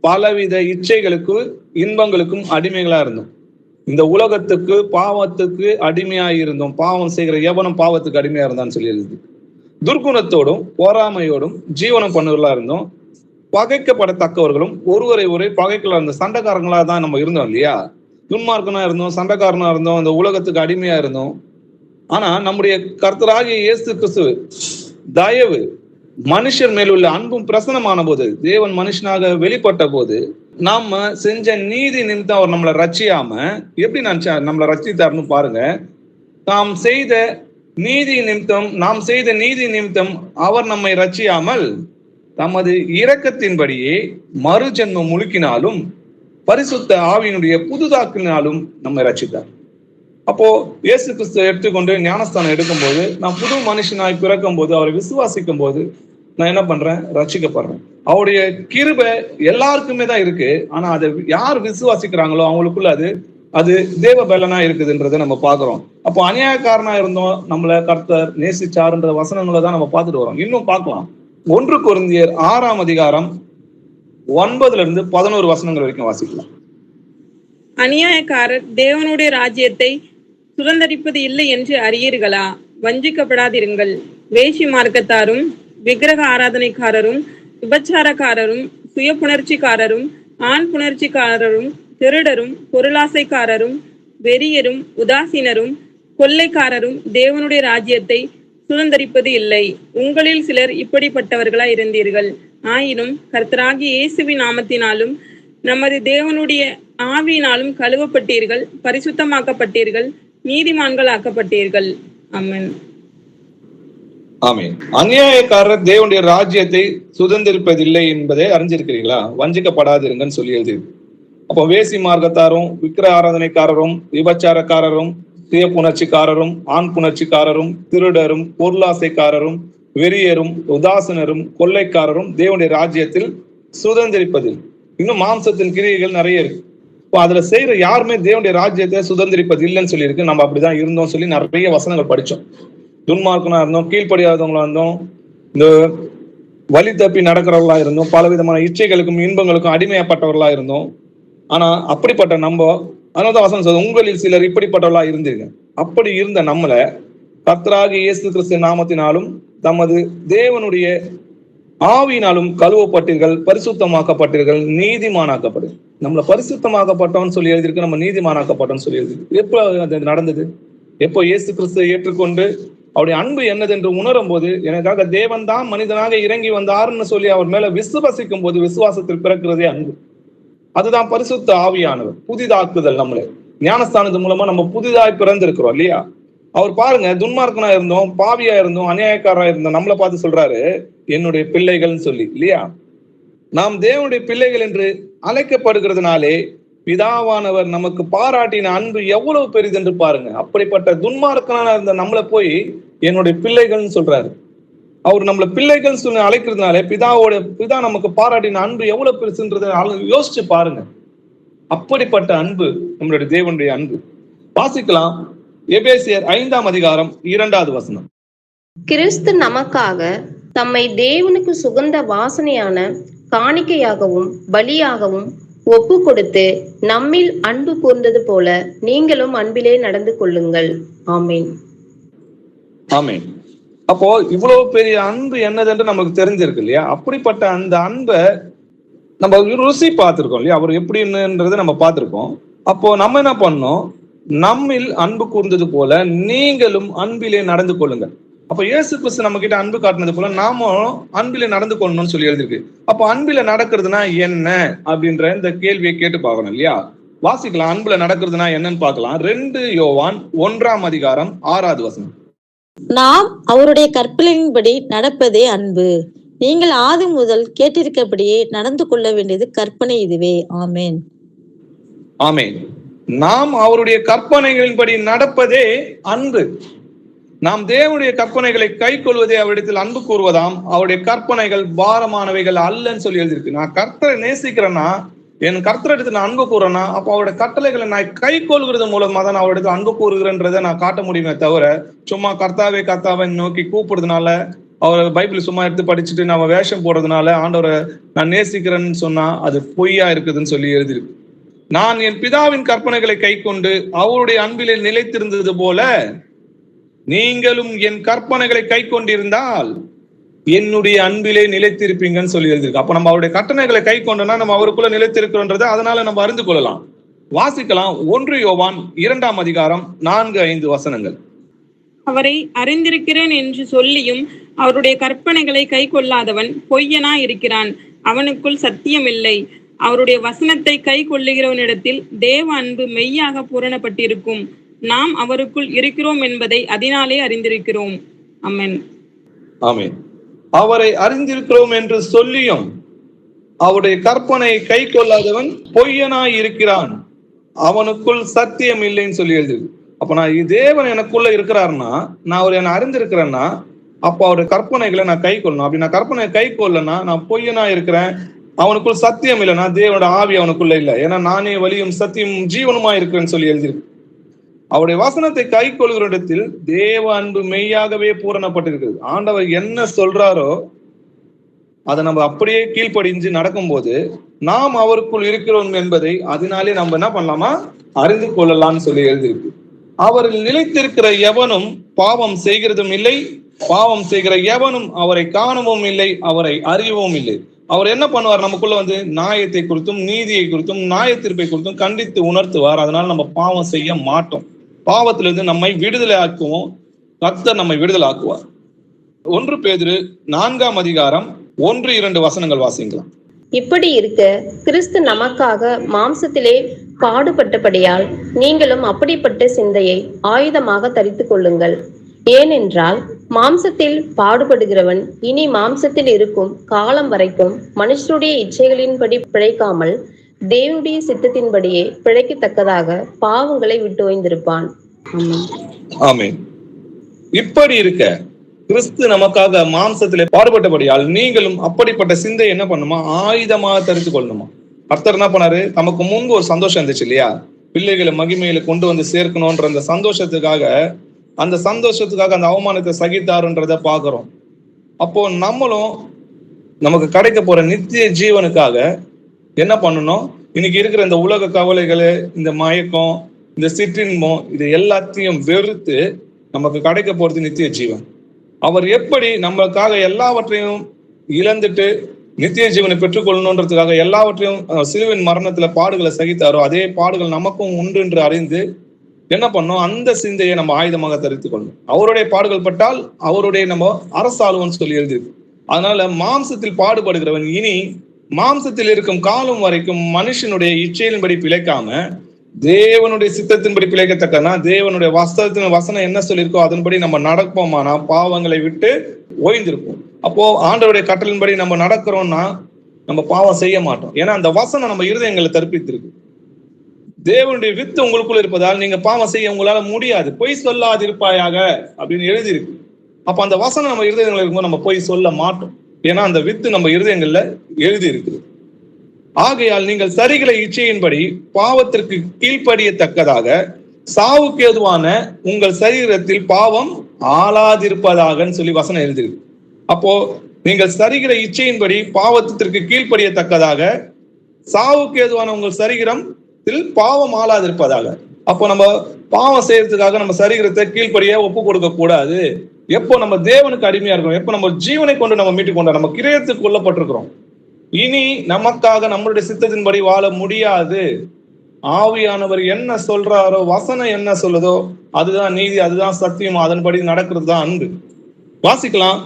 பலவித இச்சைகளுக்கு இன்பங்களுக்கும் அடிமைகளா இருந்தோம். இந்த உலகத்துக்கு பாவத்துக்கு அடிமையாய் இருந்தோம். பாவம் செய்கிற எவனும் பாவத்துக்கு அடிமையா இருந்தான்னு சொல்லி எழுது. துர்குணத்தோடும் பொறாமையோடும் ஜீவனம் பண்ணுவர்களா இருந்தோம். பகைக்கப்படத்தக்கவர்களும் ஒருவரை ஒரே பகைகளா இருந்தோம். சண்டைக்காரங்களா தான் நம்ம இருந்தோம் இல்லையா? துன்மார்க்கனா இருந்தோம், சண்டைக்காரனா இருந்தோம், இந்த உலகத்துக்கு அடிமையா இருந்தோம். ஆனா நம்முடைய கர்த்தராகிய இயேசு கிறிஸ்து தயவு மனுஷர் மேலுள்ள அன்பும் பிரசனமான போது, தேவன் மனுஷனாக வெளிப்பட்ட போது, நாம செஞ்ச நீதி நிமித்தம் அவர் நம்மளை ரட்சியாம எப்படி நம்மளை ரட்சித்தார்னு பாருங்க. நாம் செய்த நீதி நிமித்தம் அவர் நம்மை ரட்சியாமல் தமது இரக்கத்தின்படியே மறுஜென்மம் முழுக்கினாலும் பரிசுத்த ஆவியினுடைய புதுதாக்கினாலும் நம்மை ரட்சித்தார். அப்போ இயேசு கிறிஸ்து எடுத்துக்கொண்டு ஞானஸ்தானம் எடுக்கும்போது, நான் புது மனுஷனாய் பிறக்கும் போது, அவரை விசுவாசிக்கும் போது நான் என்ன பண்றேன்? ரட்சிக்கப்படுறேன். அவருடைய கிருபை எல்லாருக்குமே தான் இருக்கு. ஆனா அதை யார் விசுவாசிக்கிறாங்களோ அவங்களுக்குள்ள அது தேவ பலனா இருக்குதுன்றதை நம்ம பாக்குறோம். அப்போ அநியாயக்காரனா இருந்தோம், நம்மள கர்த்தர் நேசிச்சாருன்ற வசனங்களை தான் நம்ம பார்த்துட்டு வரோம். இன்னும் பார்க்கலாம். 1 கொரிந்தியர் 6ஆம் அதிகாரம் 9-11 வசனங்கள் வரைக்கும் வாசிக்கலாம். அநியாயக்காரர் தேவனுடைய ராஜ்யத்தை சுதந்தரிப்பது இல்லை என்று அறியீர்களா? வஞ்சிக்கப்படாதிருங்கள். வேசி மார்க்கத்தாரும் விக்கிரக ஆராதனைக்காரரும் விபச்சாரக்காரரும் சுய புணர்ச்சிக்காரரும் ஆண் புணர்ச்சிக்காரரும் திருடரும் பொருளாசைக்காரரும் வெறியரும் உதாசீனரும் கொள்ளைக்காரரும் தேவனுடைய ராஜ்யத்தை சுதந்தரிப்பது இல்லை. உங்களில் சிலர் இப்படிப்பட்டவர்களா இருந்தீர்கள். ஆயினும் கர்த்தராகிய இயேசுவின் நாமத்தினாலும் நமது தேவனுடைய ஆவியினாலும் கழுவப்பட்டீர்கள், பரிசுத்தமாக்கப்பட்டீர்கள், நீதிமான்கள் ஆக்கப்பட்டீர்கள். ஆமென். ஆமென். அநியாயக்காரர் தேவனுடைய ராஜ்யத்தை சுதந்திரிப்பதில்லை என்பதை அறிஞ்சிருக்கிறீங்களா? வஞ்சிக்கப்படாதிருங்கன்னு சொல்லி எழுதி. அப்போ வேசி மார்க்கத்தாரும் விக்கிரக ஆராதனைக்காரரும் விபச்சாரக்காரரும் சுய புணர்ச்சிக்காரரும் ஆண் புணர்ச்சிக்காரரும் திருடரும் பொருளாசைக்காரரும் வெறியரும் உதாசனரும் கொள்ளைக்காரரும் தேவனுடைய ராஜ்யத்தில் சுதந்திரிப்பதில். இன்னும் மாம்சத்தின் கிரியைகள் நிறைய இருக்கு. இப்போ அதுல செய்யற யாருமே தேவனுடைய ராஜ்யத்தை சுதந்திரிப்பது இல்லைன்னு சொல்லியிருக்கு. நம்ம அப்படிதான் இருந்தோம் சொல்லி நிறைய வசனங்கள் படிச்சோம். துன்மார்க்கனா இருந்தோம், கீழ்ப்படியாதவங்களா இருந்தோம், இந்த வழி தப்பி நடக்கிறவர்களா இருந்தோம், பல விதமான இச்சைகளுக்கும் இன்பங்களுக்கும் அடிமையாப்பட்டவர்களா இருந்தோம். ஆனா அப்படிப்பட்ட நம்ம, அதனால்தான் வசனம் சொல்றது, உங்களில் சிலர் இப்படிப்பட்டவர்களா இருந்தீங்க. அப்படி இருந்த நம்மளை கர்த்தராகிய இயேசு கிறிஸ்து நாமத்தினாலும் தமது தேவனுடைய ஆவியினாலும் கழுவப்பட்டீர்கள், பரிசுத்தமாக்கப்பட்டீர்கள், நீதிமானாக்கப்பட்டீர்கள். நம்மளை பரிசுத்தமாக்கப்பட்டோம்னு சொல்லி எழுதியிருக்கு, நம்ம நீதிமானாக்கப்பட்டோம்னு சொல்லி எழுதியிருக்கு. எப்போ அது நடந்தது? எப்போ இயேசு கிறிஸ்துவை ஏற்றுக்கொண்டு அவருடைய அன்பு என்னதென்று உணரும் போது, எனக்காக தேவன் தான் மனிதனாக இறங்கி வந்தாருன்னு சொல்லி அவர் மேல விசுவாசிக்கும் போது, விசுவாசத்தில் பிறக்கிறதே அன்பு. அதுதான் பரிசுத்த ஆவியானவர், புதிதாக்குதல். நம்மளை ஞானஸ்தானத்து மூலமா நம்ம புதிதாய் பிறந்திருக்கிறோம் இல்லையா? அவர் பாருங்க, துன்மார்க்கனா இருந்தோம், பாவியா இருந்தோம், அநியாயக்காரா இருந்தோம், நம்மளை பார்த்து சொல்றாரு என்னுடைய பிள்ளைகள்னு சொல்லி இல்லையா? நாம் தேவனுடைய பிள்ளைகள் என்று அழைக்கப்படுகிறதுனாலே பிதாவானவர் நமக்கு பாராட்டின அன்பு எவ்வளவு பெரிது என்று பாருங்க. அப்படிப்பட்ட துன்மார்க்கனா இருந்த நம்மளை போய் என்னுடைய பிள்ளைகள்னு சொல்றாரு. அவர் நம்மள பிள்ளைகள் சொல்லி அழைக்கிறதுனால பிதா நமக்கு பாராட்டின அன்பு எவ்வளவு பெருசுன்றதை யோசிச்சு பாருங்க. அப்படிப்பட்ட அன்பு நம்மளுடைய தேவனுடைய அன்பு. வாசிக்கலாம், எபேசியர் 5ஆம் அதிகாரம் 2வது வசனம். கிறிஸ்து நமக்காக தம்மை தேவனுக்கு சுகந்த வாசனையான காணிக்கையாகவும் பலியாகவும் ஒப்பு கொடுத்து நம்மில் அன்பு கூர்ந்தது போல நீங்களும் அன்பிலே நடந்து கொள்ளுங்கள். ஆமேன். ஆமேன். அப்போ இவ்வளவு பெரிய அன்பு என்னதென்று நமக்கு தெரிஞ்சிருக்கு இல்லையா? அப்படிப்பட்ட அந்த அன்பை நம்ம ருசி பார்த்திருக்கோம் இல்லையா, அவர் எப்படின்றதை நம்ம பார்த்திருக்கோம். அப்போ நம்ம என்ன பண்ணோம், நம்மில் அன்பு கூர்ந்தது போல நீங்களும் அன்பிலே நடந்து கொள்ளுங்கள். அப்ப இயேசு கிறிஸ்து நம்ம கிட்ட அன்பு காட்டினது போல நாமும் அன்பிலே நடந்து கொள்ளணும்னு சொல்லி எழுதிருக்கு. அப்ப அன்பில நடக்கிறதுனா என்ன அப்படின்ற இந்த கேள்வியை கேட்டு பார்க்கணும் இல்லையா. வாசிக்கலாம், அன்புல நடக்கிறதுனா என்னன்னு பார்க்கலாம். 2 யோவான் 1ஆம் அதிகாரம் 6வது வசனம். நாம் அவருடைய கற்பனையின்படி நடப்பதே அன்பு. நீங்கள் ஆதி முதல் கேட்டிருக்கபடியே நடந்து கொள்ள வேண்டியது கற்பனை இதுவே. ஆமேன். ஆமேன். நாம் அவருடைய கற்பனைகளின்படி நடப்பதே அன்பு. நாம் தேவனுடைய கற்பனைகளை கை கொள்வதே அவரிடத்தில் அன்பு கூறுவதாம். அவருடைய கற்பனைகள் பாரமானவைகள் அல்லன்னு சொல்லி எழுதியிருக்கு. நான் கர்த்தரை நேசிக்கிறேன்னா, என் கர்த்தரிடத்தில் நான் அன்பு கூறேன்னா, அப்போ அவருடைய கட்டளைகளை நான் கை கொள்கிறது மூலமா தான் நான் அவரிடத்தில் அன்பு கூறுகிறேன்றதை நான் காட்ட முடியுமே தவிர, சும்மா கர்த்தாவே கர்த்தாவை நோக்கி கூப்பிடுறதுனால, அவர் பைபிள் சும்மா எடுத்து படிச்சுட்டு நம்ம வேஷம் போடுறதுனால ஆண்டவரை நான் நேசிக்கிறேன்னு சொன்னா அது பொய்யா இருக்குதுன்னு சொல்லி எழுதியிருக்கு. நான் என் பிதாவின் கற்பனைகளை கை கொண்டு அவருடைய அன்பிலே நிலைத்திருந்தது போல நீங்களும் என் கற்பனைகளை கை கொண்டிருந்தால் என்னுடைய அன்பிலே நிலைத்திருப்பீங்கன்னு சொல்லி எழுதியிருக்கு. அப்ப நம்ம அவருடைய கற்பனைகளை கை கொண்டோம்னா நம்ம அவருக்குள்ள நிலைத்திருக்கிறோன்றதை அதனால நம்ம அறிந்து கொள்ளலாம். வாசிக்கலாம் 1 யோவான் 2ஆம் அதிகாரம் 4-5 வசனங்கள். அவரை அறிந்திருக்கிறேன் என்று சொல்லியும் அவருடைய கற்பனைகளை கை கொள்ளாதவன் பொய்யனா இருக்கிறான், அவனுக்குள் சத்தியம் இல்லை. அவருடைய வசனத்தை கை கொள்ளுகிறவனிடத்தில் தேவ அன்பு மெய்யாக பூரணப்பட்டிருக்கும். நாம் அவருக்குள் இருக்கிறோம் என்பதை அதனாலே அறிந்திருக்கிறோம். ஆமென். ஆமென். அவரை அறிந்திருக்கிறோம் என்று சொல்லியும் அவருடைய கற்பனை கை கொள்ளாதவன் பொய்யனாய் இருக்கிறான், அவனுக்குள் சத்தியம் இல்லைன்னு சொல்லி எழுதுது. அப்ப நான் தேவன் எனக்குள்ள இருக்கிறாருன்னா, நான் அவர் என்னை அறிந்திருக்கிறேன்னா, அப்போ அவருடைய கற்பனைகளை நான் கை கொள்ளணும். அப்படி நான் கற்பனை கை கொள்ளனா நான் பொய்யனா இருக்கிறேன், அவனுக்குள் சத்தியம் இல்லைன்னா தேவனோட ஆவி அவனுக்குள்ள இல்லை. ஏன்னா நானே வழியும் சத்தியமும் ஜீவனுமா இருக்கிறேன்னு சொல்லி எழுதியிருக்கு. அவருடைய வசனத்தை கை கொள்கிற இடத்தில் தேவ அன்பு மெய்யாகவே பூரணப்பட்டிருக்கிறது. ஆண்டவர் என்ன சொல்றாரோ அதை நம்ம அப்படியே கீழ்ப்படிஞ்சு நடக்கும்போது நாம் அவருக்குள் இருக்கிறோம் என்பதை அதனாலே நம்ம என்ன பண்ணலாமா அறிந்து கொள்ளலாம்னு சொல்லி எழுதியிருக்கு. அவரில் நிலைத்திருக்கிற எவனும் பாவம் செய்கிறதும் இல்லை, பாவம் செய்கிற எவனும் அவரை காணவும் இல்லை, அவரை அறியவும் இல்லை. அவர் என்ன பண்ணுவார், நமக்குள்ள நியாயத்தை குறித்தும் நீதியை குறித்தும் நியாயத்தீர்ப்பை குறித்தும் கண்டித்து உணர்த்துவார். அதனால நம்ம பாவம் செய்ய மாட்டோம். பாவத்திலிருந்து நம்மை விடுதலை ஆக்குவோம், கர்த்தர் நம்மை விடுதலை ஆக்குவார். 1 பேதுரு 4ஆம் அதிகாரம் 1-2 வசனங்கள் வாசிக்கலாம். இப்படி இருக்க கிறிஸ்து நமக்காக மாம்சத்திலே பாடுபட்டபடியால் நீங்களும் அப்படிப்பட்ட சிந்தையை ஆயுதமாக தரித்துக் கொள்ளுங்கள். ஏனென்றால் மாம்சத்தில் பாடுபடுகிறவன் இனி மாம்சத்தில் இருக்கும் காலம் வரைக்கும் மனுஷருடைய இச்சைகளின்படி பிழைக்காமல் தேவனுடைய சித்தத்தின்படியே பிழைக்கத்தக்கதாக பாவங்களை விட்டு ஓய்ந்திருப்பான். ஆமென். இப்படி இருக்க கிறிஸ்து நமக்காக மாம்சத்திலே பாடுபட்டபடியால் நீங்களும் அப்படிப்பட்ட சிந்தை என்ன பண்ணுமா ஆயுதமாக தரித்துக் கொள்ளணுமா. கர்த்தர் என்ன பண்ணாரு, நமக்கு முன்பு ஒரு சந்தோஷம் இருந்துச்சு இல்லையா, பிள்ளைகளை மகிமையில கொண்டு சேர்க்கணும்ன்ற அந்த சந்தோஷத்துக்காக அந்த அவமானத்தை சகித்தாருன்றத பாக்குறோம். அப்போ நம்மளும் நமக்கு கிடைக்க போற நித்திய ஜீவனுக்காக என்ன பண்ணணும், இன்னைக்கு இருக்கிற இந்த உலக கவலைகள், இந்த மயக்கம், இந்த சிற்றின்பம், இது எல்லாத்தையும் வெறுத்து நமக்கு கிடைக்க போறது நித்திய ஜீவன். அவர் எப்படி நம்மளுக்காக எல்லாவற்றையும் இழந்துட்டு நித்திய ஜீவனை பெற்றுக்கொள்ளணுன்றதுக்காக எல்லாவற்றையும் சிலுவின் மரணத்துல பாடுகளை சகித்தாரோ அதே பாடுகள் நமக்கும் உண்டு என்று அறிந்து என்ன பண்ணோம், அந்த சிந்தையை நம்ம ஆயுதமாக தரித்துக் கொள்ளணும். அவருடைய பாடுகள் பட்டால் அவருடைய நம்ம அரசாளுவோம்னு சொல்லி எழுதியிருக்கு. அதனால மாம்சத்தில் பாடுபடுகிறவன் இனி மாம்சத்தில் இருக்கும் காலம் வரைக்கும் மனுஷனுடைய இச்சையின்படி பிழைக்காம தேவனுடைய சித்தத்தின்படி பிழைக்கத்தக்கனா தேவனுடைய வசனம் என்ன சொல்லியிருக்கோ அதன்படி நம்ம நடப்போமானா பாவங்களை விட்டு ஓய்ந்திருப்போம். அப்போ ஆண்டவருடைய கட்டளின்படி நம்ம நடக்கிறோம்னா நம்ம பாவம் செய்ய மாட்டோம். ஏன்னா அந்த வசனம் நம்ம இருதயங்களை தற்பித்திருக்கு. தேவனுடைய வித்து உங்களுக்குள்ள இருப்பதால் நீங்க பாவம் செய்ய உங்களால முடியாது. பொய் சொல்லாதிருப்பாயாக அப்படின்னு எழுதியிருக்கு. அப்ப அந்த வசனம் நம்ம இருதயங்கள் இருக்கும்போது நம்ம பொய் சொல்ல மாட்டோம். ஏன்னா அந்த வித்து நம்ம இருதயங்கள்ல எழுதி இருக்குது. ஆகையால் நீங்கள் சரிகளை இச்சையின்படி பாவத்திற்கு கீழ்ப்படியத்தக்கதாக சாவுக்கு ஏதுவான உங்கள் சரீரத்தில் பாவம் ஆளாதிருப்பதாகன்னு சொல்லி வசனம் எழுதியிருக்கு. அப்போ நீங்கள் சரிகிற இச்சையின்படி பாவத்திற்கு கீழ்ப்படியத்தக்கதாக சாவுக்கு ஏதுவான உங்கள் சரீரத்தில் பாவம் ஆளாதிருப்பதாக. அப்போ நம்ம பாவம் செய்யறதுக்காக நம்ம சரீரத்தை கீழ்ப்படிய ஒப்பு கொடுக்க கூடாது. எப்போ நம்ம தேவனுக்கு அடிமையா இருக்கிறோம், எப்போ நம்ம ஜீவனை கொண்டு நம்ம மீட்டு கொண்டோம், நம்ம கிரயத்துக்கு கொல்லப்பட்டிருக்கிறோம். இனி நமக்காக நம்மளுடைய சித்தத்தின்படி வாழ முடியாது. ஆவியானவர் என்ன சொல்றாரோ, வசனம் என்ன சொல்லுதோ அதுதான் நீதி, அதுதான் சத்தியம், அதன்படி நடக்கிறது தான் அன்பு. வாசிக்கலாம்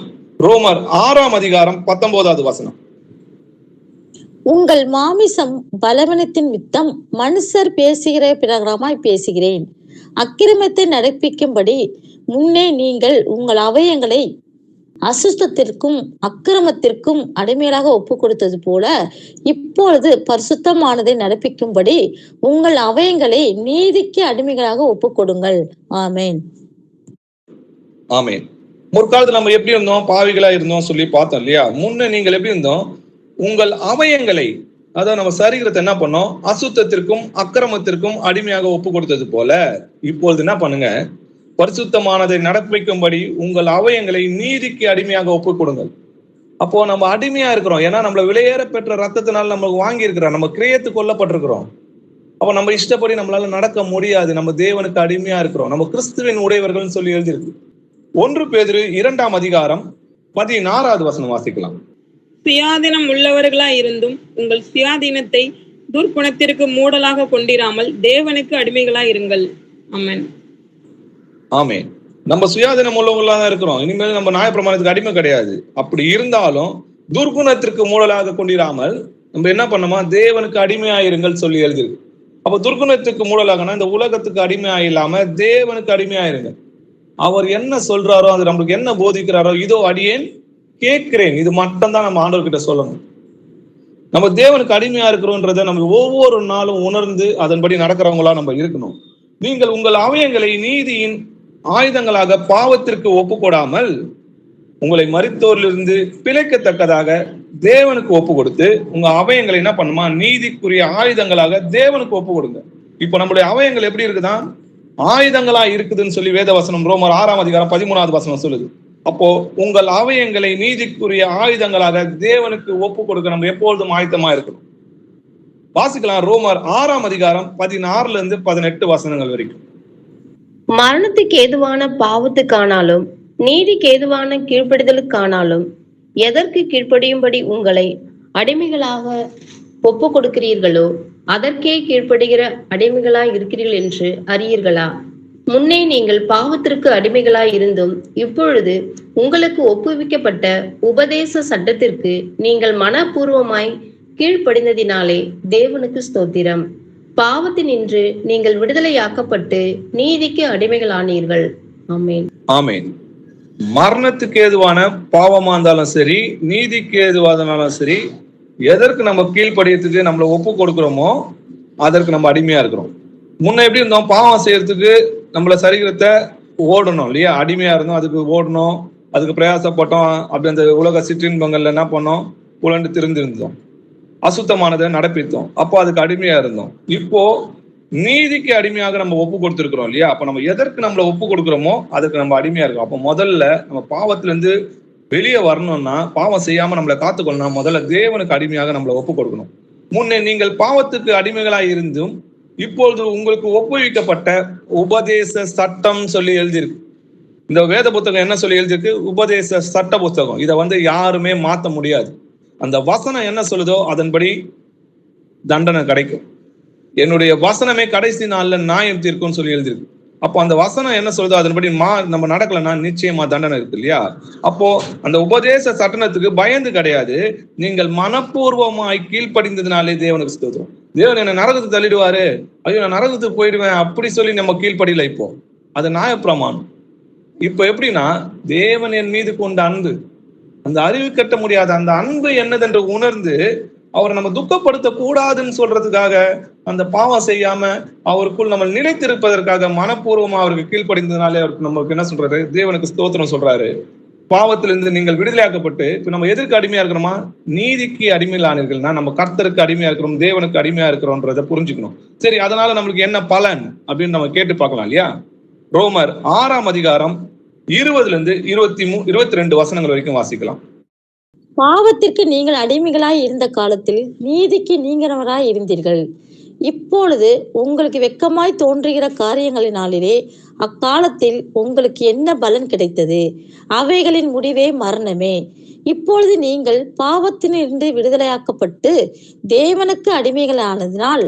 ரோமர் 6ஆம் அதிகாரம் 19வது வசனம். உங்கள் மாமிசம் பலவீனத்தின் மித்தம் மனுஷர் பேசுகிற பிரகாரமாய் பேசுகிறேன். அக்கிரமத்தை நடப்பிக்கும்படி முன்னே நீங்கள் உங்கள் அவயங்களை அசுத்தத்திற்கும் அக்கிரமத்திற்கும் அடிமையாக ஒப்பு கொடுத்தது போல இப்பொழுது பரிசுத்தமானதை நடப்பிக்கும்படி உங்கள் அவயங்களை நீதிக்கு அடிமைகளாக ஒப்பு கொடுங்கள். ஆமேன். ஆமேன். முற்காலத்துல நம்ம எப்படி இருந்தோம்? பாவிகளா இருந்தோம் சொல்லி பார்த்தோம் இல்லையா? முன்ன நீங்கள் எப்படி இருந்தோம்? உங்கள் அவயங்களை, அதாவது நம்ம சரீரத்தை என்ன பண்ணோம்? அசுத்தத்திற்கும் அக்கிரமத்திற்கும் அடிமையாக ஒப்பு கொடுத்தது போல இப்பொழுது என்ன பண்ணுங்க? பரிசுத்தமானதை நடப்பிக்கும்படி உங்கள் அவயங்களை நீதிக்கு அடிமையாக ஒப்பு கொடுங்கள். அப்போ நம்ம அடிமையா இருக்கிறோம். ஏன்னா நம்மள விலையேற பெற்ற ரத்தத்தினால் நம்ம வாங்கி இருக்கிறோம், நம்ம கிரியத்து கொல்லப்பட்டிருக்கிறோம். அப்ப நம்ம இஷ்டப்படி நம்மளால நடக்க முடியாது. நம்ம தேவனுக்கு அடிமையா இருக்கிறோம். நம்ம கிறிஸ்துவின் உடையவர்கள் சொல்லி எழுதியிருக்கு. 1 பேதுரு 2ஆம் அதிகாரம் 16வது வசனம் வாசிக்கலாம். சுயாதீனம் உள்ளவர்களாய் இருந்தும் உங்கள் சுயாதீனத்தை துர்க்குணத்திற்கு மூடலாக கொண்டிராமல் தேவனுக்கு அடிமைகளாய் இருங்கள். ஆமென். ஆமென். நம்ம சுயாதீனம் உள்ளவங்களா தான் இருக்கிறோம். இனிமேல் நம்ம நியாயப்பிரமாணத்துக்கு அடிமை கிடையாது. அப்படி இருந்தாலும் துர்குணத்திற்கு மூடலாக கொண்டிராமல் நம்ம என்ன பண்ணோமா? தேவனுக்கு அடிமையாயிருங்கள் சொல்லி எழுதிருக்கு. அப்ப துர்குணத்துக்கு மூடலாகனா இந்த உலகத்துக்கு அடிமையாயில்லாம தேவனுக்கு அடிமையாயிருங்க. அவர் என்ன சொல்றாரோ, அது நம்மளுக்கு என்ன போதிக்கிறாரோ, இதோ அடியேன் கேட்கிறேன், இது மட்டும்தான் நம்ம ஆண்டவர்கிட்ட சொல்லணும். நம்ம தேவனுக்கு அடிமையா இருக்கிறோன்றத நம்ம ஒவ்வொரு நாளும் உணர்ந்து அதன்படி நடக்கிறவங்களா நம்ம இருக்கணும். நீங்கள் உங்கள் அவயங்களை நீதியின் ஆயுதங்களாக பாவத்திற்கு ஒப்புக்கொடாமல் உங்களை மரித்தோரிலிருந்து பிழைக்கத்தக்கதாக தேவனுக்கு ஒப்பு கொடுத்து உங்க அவயங்களை என்ன பண்ணுமா? நீதிக்குரிய ஆயுதங்களாக தேவனுக்கு ஒப்பு கொடுங்க. இப்ப நம்மளுடைய அவயங்கள் எப்படி இருக்குதான்? ஆயுதங்களா இருக்குதுன்னு சொல்லி வேதவசனம் ரோமர் 6ஆம் அதிகாரம் 13வது வசனம் சொல்லுது. அப்போ உங்கள் அவயங்களை நீதிக்குரிய ஆயுதங்களாக தேவனுக்கு ஒப்பு கொடுக்க நம்ம எப்பொழுதும் ஆயத்தமா இருக்கணும். வாசிக்கலாம் ரோமர் 6ஆம் அதிகாரம் 16ல இருந்து 18 வசனங்கள் வரைக்கும். மரணத்துக்கு ஏதுவான பாவத்துக்கானாலும் நீதிக்கு ஏதுவான கீழ்ப்படிதலுக்கானாலும் எதற்கு கீழ்ப்படியும்படி உங்களை அடிமைகளாக ஒப்பு கொடுக்கிறீர்களோ அதற்கே கீழ்ப்படுகிற அடிமைகளாய் இருக்கிறீர்கள் என்று அறியீர்களா? முன்னே நீங்கள் பாவத்திற்கு அடிமைகளாய் இருந்தும் இப்பொழுது உங்களுக்கு ஒப்புவிக்கப்பட்ட உபதேச சட்டத்திற்கு நீங்கள் மனப்பூர்வமாய் கீழ்ப்படிந்ததினாலே தேவனுக்கு ஸ்தோத்திரம். பாவத்தினின்று நீங்கள் விடுதலையாக்கப்பட்டு நீதிக்கு அடிமைகளானீர்கள். ஆமேன். ஆமேன். மரணத்துக்கு ஏதுவான பாவமா இருந்தாலும் சரி, நீதிக்கு ஏதுவானாலும் சரி, எதற்கு நம்ம கீழ்ப்படியத்துக்கு நம்மளை ஒப்பு கொடுக்கிறோமோ அதற்கு நம்ம அடிமையா இருக்கிறோம். முன்ன எப்படி இருந்தோம்? பாவம் செய்யறதுக்கு நம்மள சரீரத்தை ஓடணும் இல்லையா? அடிமையா இருந்தோம், அதுக்கு ஓடணும், அதுக்கு பிரயாசப்பட்டோம். அப்படி அந்த உலக சிற்றின்பங்கள்ல என்ன பண்ணோம்? புலண்டு திருந்திருந்தோம், அசுத்தமானதை நடப்பித்தோம். அப்போ அதுக்கு அடிமையா இருந்தோம். இப்போ நீதிக்கு அடிமையாக நம்ம ஒப்பு கொடுத்துருக்கிறோம் இல்லையா? அப்ப நம்ம எதற்கு நம்மளை ஒப்பு கொடுக்குறோமோ அதுக்கு நம்ம அடிமையா இருக்கோம். அப்போ முதல்ல நம்ம பாவத்துல இருந்து வெளியே வரணும்னா, பாவம் செய்யாம நம்மளை காத்துக்கொள்ளணும், முதல்ல தேவனுக்கு அடிமையாக நம்மளை ஒப்பு கொடுக்கணும். முன்னே நீங்கள் பாவத்துக்கு அடிமைகளாய் இருந்தும் இப்பொழுது உங்களுக்கு ஒப்புவிக்கப்பட்ட உபதேச சட்டம் சொல்லி எழுதியிருக்கு. இந்த வேத புத்தகம் என்ன சொல்லி எழுதியிருக்கு? உபதேச சட்ட புத்தகம். இதை யாருமே மாற்ற முடியாது. அந்த வசனம் என்ன சொல்லுதோ அதன்படி தண்டனை கிடைக்கும். என்னுடைய வசனமே கடைசி நாள்ல நியாயம் தீர்க்கும்னு சொல்லி எழுதியிருக்கு. அப்போ அந்த வசனம் என்ன சொல்லுதோ அதன்படி நம்ம நடக்கலன்னா நிச்சயமா தண்டனை இருக்கு இல்லையா? அப்போ அந்த உபதேச சட்டத்துக்கு பயந்து கிடையாது, நீங்கள் மனப்பூர்வமாய் கீழ்ப்படிந்ததுனாலே தேவனுக்கு ஸ்தோத்திரம். தேவன் என்ன நரகத்துக்கு தள்ளிடுவாரு, ஐயோ நான் நரகத்துக்கு போயிடுவேன் அப்படி சொல்லி நம்ம கீழ்ப்படியில. இப்போ அது நியாயப்பிரமாணம். இப்போ எப்படின்னா, தேவன் என் மீது கொண்ட அன்பு, அந்த அறிவு கட்ட முடியாத அந்த அன்பு என்னதென்று உணர்ந்து அவரை நம்ம துக்கப்படுத்த கூடாதுன்னு சொல்றதுக்காக அந்த பாவம் செய்யாம அவருக்குள் நம்ம நிலைத்திருப்பதற்காக மனப்பூர்வமா அவருக்கு கீழ்ப்படிந்ததுனாலே அவருக்கு நமக்கு என்ன சொல்றாரு? தேவனுக்கு ஸ்தோத்திரம் சொல்றாரு. பாவத்திலிருந்து நீங்கள் விடுதலையாக்கப்பட்டு இப்ப நம்ம எதற்கு அடிமையா இருக்கிறோமா? நீதிக்கு அடிமையிலானீர்கள்னா நம்ம கர்த்தருக்கு அடிமையா இருக்கிறோம், தேவனுக்கு அடிமையா இருக்கிறோம்ன்றத புரிஞ்சுக்கணும். சரி, அதனால நம்மளுக்கு என்ன பலன் அப்படின்னு நம்ம கேட்டு பார்க்கலாம் இல்லையா? ரோமர் 6ஆம் அதிகாரம் 20ல இருந்து 22 வசனங்கள் வரைக்கும் வாசிக்கலாம். பாவத்திற்கு நீங்கள் அடிமைகளாய் இருந்த காலத்தில் நீதிக்கு நீங்கிறவராய் இருந்தீர்கள். இப்பொழுது உங்களுக்கு வெட்கமாய் தோன்றுகிற காரியங்களினாலே அக்காலத்தில் உங்களுக்கு என்ன பலன் கிடைத்தது? அவைகளின் முடிவே மரணமே. இப்பொழுது நீங்கள் பாவத்தினின்று விடுதலையாக்கப்பட்டு தேவனுக்கு அடிமைகளானதினால்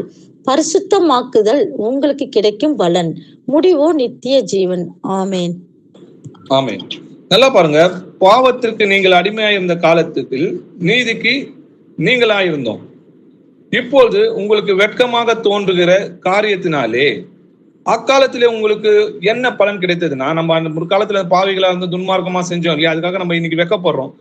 பரிசுத்தமாக்குதல் உங்களுக்கு கிடைக்கும் பலன், முடிவோ நித்திய ஜீவன். ஆமேன். ஆமேன். நல்லா பாருங்க, பாவத்திற்கு நீங்கள் அடிமையாயிருந்த காலத்துக்கு நீதிக்கு நீங்களாயிருந்தோம். இப்பொழுது உங்களுக்கு வெட்கமாக தோன்றுகிற காரியத்தினாலே அக்காலத்திலே உங்களுக்கு என்ன பலன் கிடைத்ததுன்னா, நம்ம அந்த முற்காலத்துல பாவிகளா இருந்து துன்மார்க்கமா செஞ்சோம் இல்லையா, அதுக்காக நம்ம இன்னைக்கு வெக்கப்படுறோம்.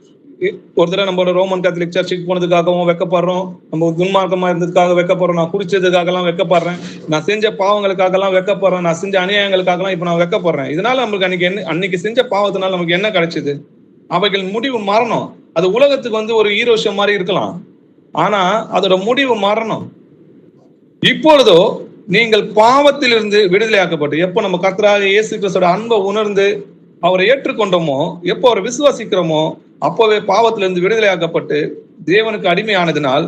ஒரு தடவை நம்ம ரோமன் கேத்தலிக் சர்ச்சுக்கு போனதுக்காகவும் வெக்கப்படுறோம், நம்ம துன்மார்க்கமா இருந்ததுக்காக வெக்கப்படுறோம், நான் குடிச்சதுக்காக எல்லாம் வெக்கப்படுறேன், நான் செஞ்ச பாவங்களுக்காக எல்லாம் வெக்கப்படுறேன், நான் செஞ்ச அநியாயங்களுக்காக எல்லாம் இப்ப நான் வெக்கப்படுறேன். இதனால நம்மளுக்கு அன்னைக்கு செஞ்ச பாவத்தினால நமக்கு என்ன கிடைச்சது? அவைகள் முடிவு மரணம். அது உலகத்துக்கு ஒரு ஈரோஷம் மாதிரி இருக்கலாம், ஆனா அதோட முடிவு மரணம். இப்பொழுதோ நீங்கள் பாவத்திலிருந்து விடுதலையாக்கப்பட்டு, எப்போ நம்ம கர்த்தராகிய இயேசு கிறிஸ்துவோட அன்பை உணர்ந்து அவரை ஏற்றுக்கொண்டோமோ, எப்போ அவரை விசுவாசிக்கிறோமோ, அப்போவே பாவத்திலிருந்து விடுதலையாக்கப்பட்டு தேவனுக்கு அடிமையானதினால்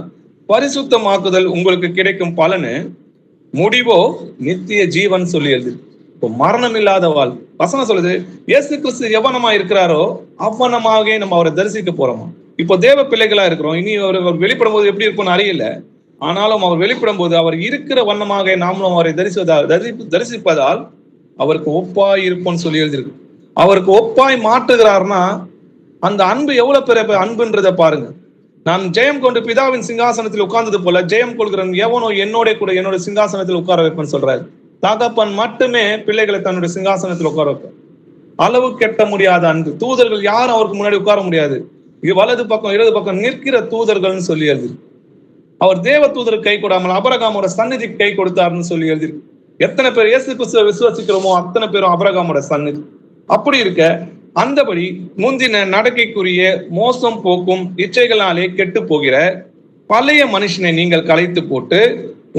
பரிசுத்தமாக்குதல் உங்களுக்கு கிடைக்கும் பலனு, முடிவோ நித்திய ஜீவன் சொல்லியது. இப்போ மரணம் இல்லாத வாழ் வசனம் சொல்லுது, இயேசு கிறிஸ்து எவனமா இருக்கிறாரோ அவ்வனமாக நம்ம அவரை தரிசிக்க போறோமா. இப்போ தேவ பிள்ளைகளா இருக்கிறோம். இனி அவர் வெளிப்படும் போது எப்படி இருக்கும்னு அறியல, ஆனாலும் அவர் வெளிப்படும் போது அவர் இருக்கிற வண்ணமாக நாமளும் அவரை தரிசிப்பதால் அவருக்கு ஒப்பாய் இருப்போம்னு சொல்லி எழுதியிருக்கு. அவருக்கு ஒப்பாய் மாற்றுகிறார்னா அந்த அன்பு எவ்வளவு பெரிய அன்புன்றதை பாருங்க. நான் ஜெயம் கொண்டு பிதாவின் சிங்காசனத்தில் உட்கார்ந்தது போல ஜெயம் கொள்கிறேன் எவனோ என்னோட கூட என்னோட சிங்காசனத்தில் உட்கார வைப்பேன்னு சொல்றாரு. தகப்பன் மட்டுமே பிள்ளைகளை தன்னுடைய சிங்காசனத்தில் உட்கார வைப்பார். அளவு கெட்ட முடியாத அன்பு. தூதர்கள் யாரும் அவருக்கு முன்னாடி உட்கார முடியாது. இது வலது பக்கம் இடது பக்கம் நிற்கிற தூதர்கள்னு சொல்லி எழுதி. அவர் தேவ தூதருக்கு கை கொடாமல் அபிரகாமோட சந்நிதிக்கு கை கொடுத்தாருன்னு சொல்லி எழுதி. எத்தனை பேர் இயேசு கிறிஸ்துவை விசுவாசிக்கிறோமோ அத்தனை பேரும் அபிரகாமோட சந்நிதி. அப்படி இருக்க அந்தபடி முந்தின நடக்கைக்குரிய மோசம் போக்கும் இச்சைகளாலே கெட்டு போகிற பழைய மனுஷனை நீங்கள் களைத்து போட்டு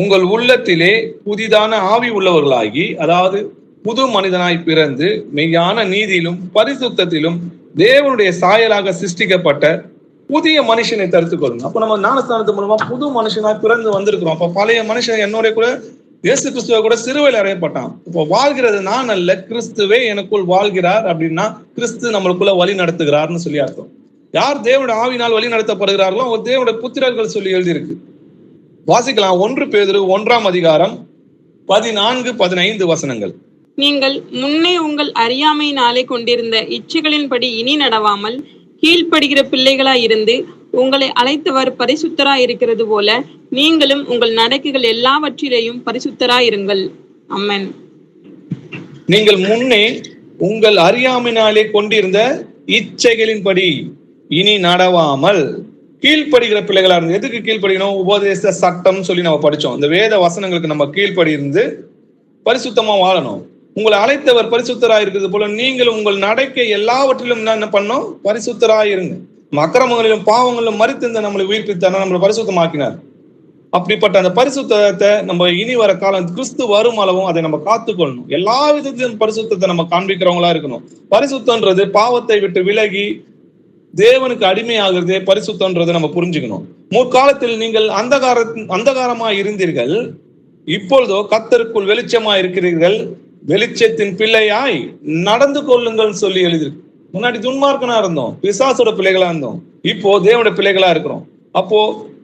உங்கள் உள்ளத்திலே புதிதான ஆவி உள்ளவர்களாகி, அதாவது புது மனிதனாய் பிறந்து மெய்யான நீதியிலும் பரிசுத்தத்திலும் தேவனுடைய சாயலாக சிருஷ்டிக்கப்பட்ட புதிய மனுஷனை தடுத்துக் கொள்ளுங்க. அப்ப நம்ம ஞானஸ்தானத்து மூலமா புது மனுஷனாய் பிறந்து வந்திருக்கிறோம். அப்ப பழைய மனுஷன் என்னோட கூட இயேசு கிறிஸ்துவ கூட சிறுவையில் அறையப்பட்டான். இப்போ வாழ்கிறது நான் அல்ல, கிறிஸ்துவே எனக்குள் வாழ்கிறார். அப்படின்னா கிறிஸ்து நம்மளுக்குள்ள வழி நடத்துகிறார்னு சொல்லி அர்த்தம். யார் தேவனுடைய ஆவினால் வழி நடத்தப்படுகிறார்களோ அவர் தேவனுடைய புத்திரர்கள் சொல்லி எழுதியிருக்கு. வாசிக்கலாம். 1 பேதுரு 1ஆம் அதிகாரம் 14-15 வசனங்கள். நீங்கள் முன்னே உங்கள் அறியாமையினாலே கொண்டிருந்த இச்சைகளின்படி இனி நடவாமல் கீழ்ப்படுகிற பிள்ளைகளாய் இருந்து உங்களை அழைத்தவர் பரிசுத்தராய் இருக்கிறது போல நீங்களும் உங்கள் நடக்கைகள் எல்லாவற்றிலேயும் பரிசுத்தராய் இருங்கள். அம்மன். நீங்கள் முன்னே உங்கள் அறியாமையினாலே கொண்டிருந்த இச்சைகளின்படி இனி நடவாமல் கீழ்ப்படுகிற பிள்ளைகளா இருந்து. எதுக்கு கீழ்ப்படிக்கணும்? உபதேச சட்டம் சொல்லி நம்ம படிச்சோம். இந்த வேத வசனங்களுக்கு நம்ம கீழ்ப்படி இருந்து பரிசுத்தமா வாழணும். உங்களை அழைத்தவர் பரிசுத்தராய் இருக்கிறது போல நீங்களும் உங்கள் நடக்கை எல்லாவற்றிலும் என்ன பண்ணோம்? பரிசுத்தராய் இருங்க. அக்கிரமங்களிலும் பாவங்களிலும் மரித்திருந்த நம்மளை உயிர்ப்பித்தார், நம்மளை பரிசுத்தமாக்கினார். அப்படிப்பட்ட அந்த பரிசுத்தத்தை நம்ம இனி வர காலம் கிறிஸ்து வரும் அளவும் அதை நம்ம காத்துக்கொள்ளணும். எல்லா விதத்திலும் பரிசுத்தத்தை நம்ம காண்பிக்கிறவங்களா இருக்கணும். பரிசுத்தன்றது பாவத்தை விட்டு விலகி தேவனுக்கு அடிமையாகிறதே பரிசுத்தன்றதை நம்ம புரிஞ்சுக்கணும். முற்காலத்தில் நீங்கள் அந்தகாரமா இருந்தீர்கள், இப்பொழுதோ கர்த்தருக்குள் வெளிச்சமா இருக்கிறீர்கள், வெளிச்சத்தின் பிள்ளையாய் நடந்து கொள்ளுங்கள் சொல்லி எழுதியிருக்கு. முன்னாடி துன்மார்க்கனா இருந்தோம், பிசாசோட பிள்ளைகளா இருந்தோம், இப்போ தேவனுடைய பிள்ளைகளா இருக்கிறோம். அப்போ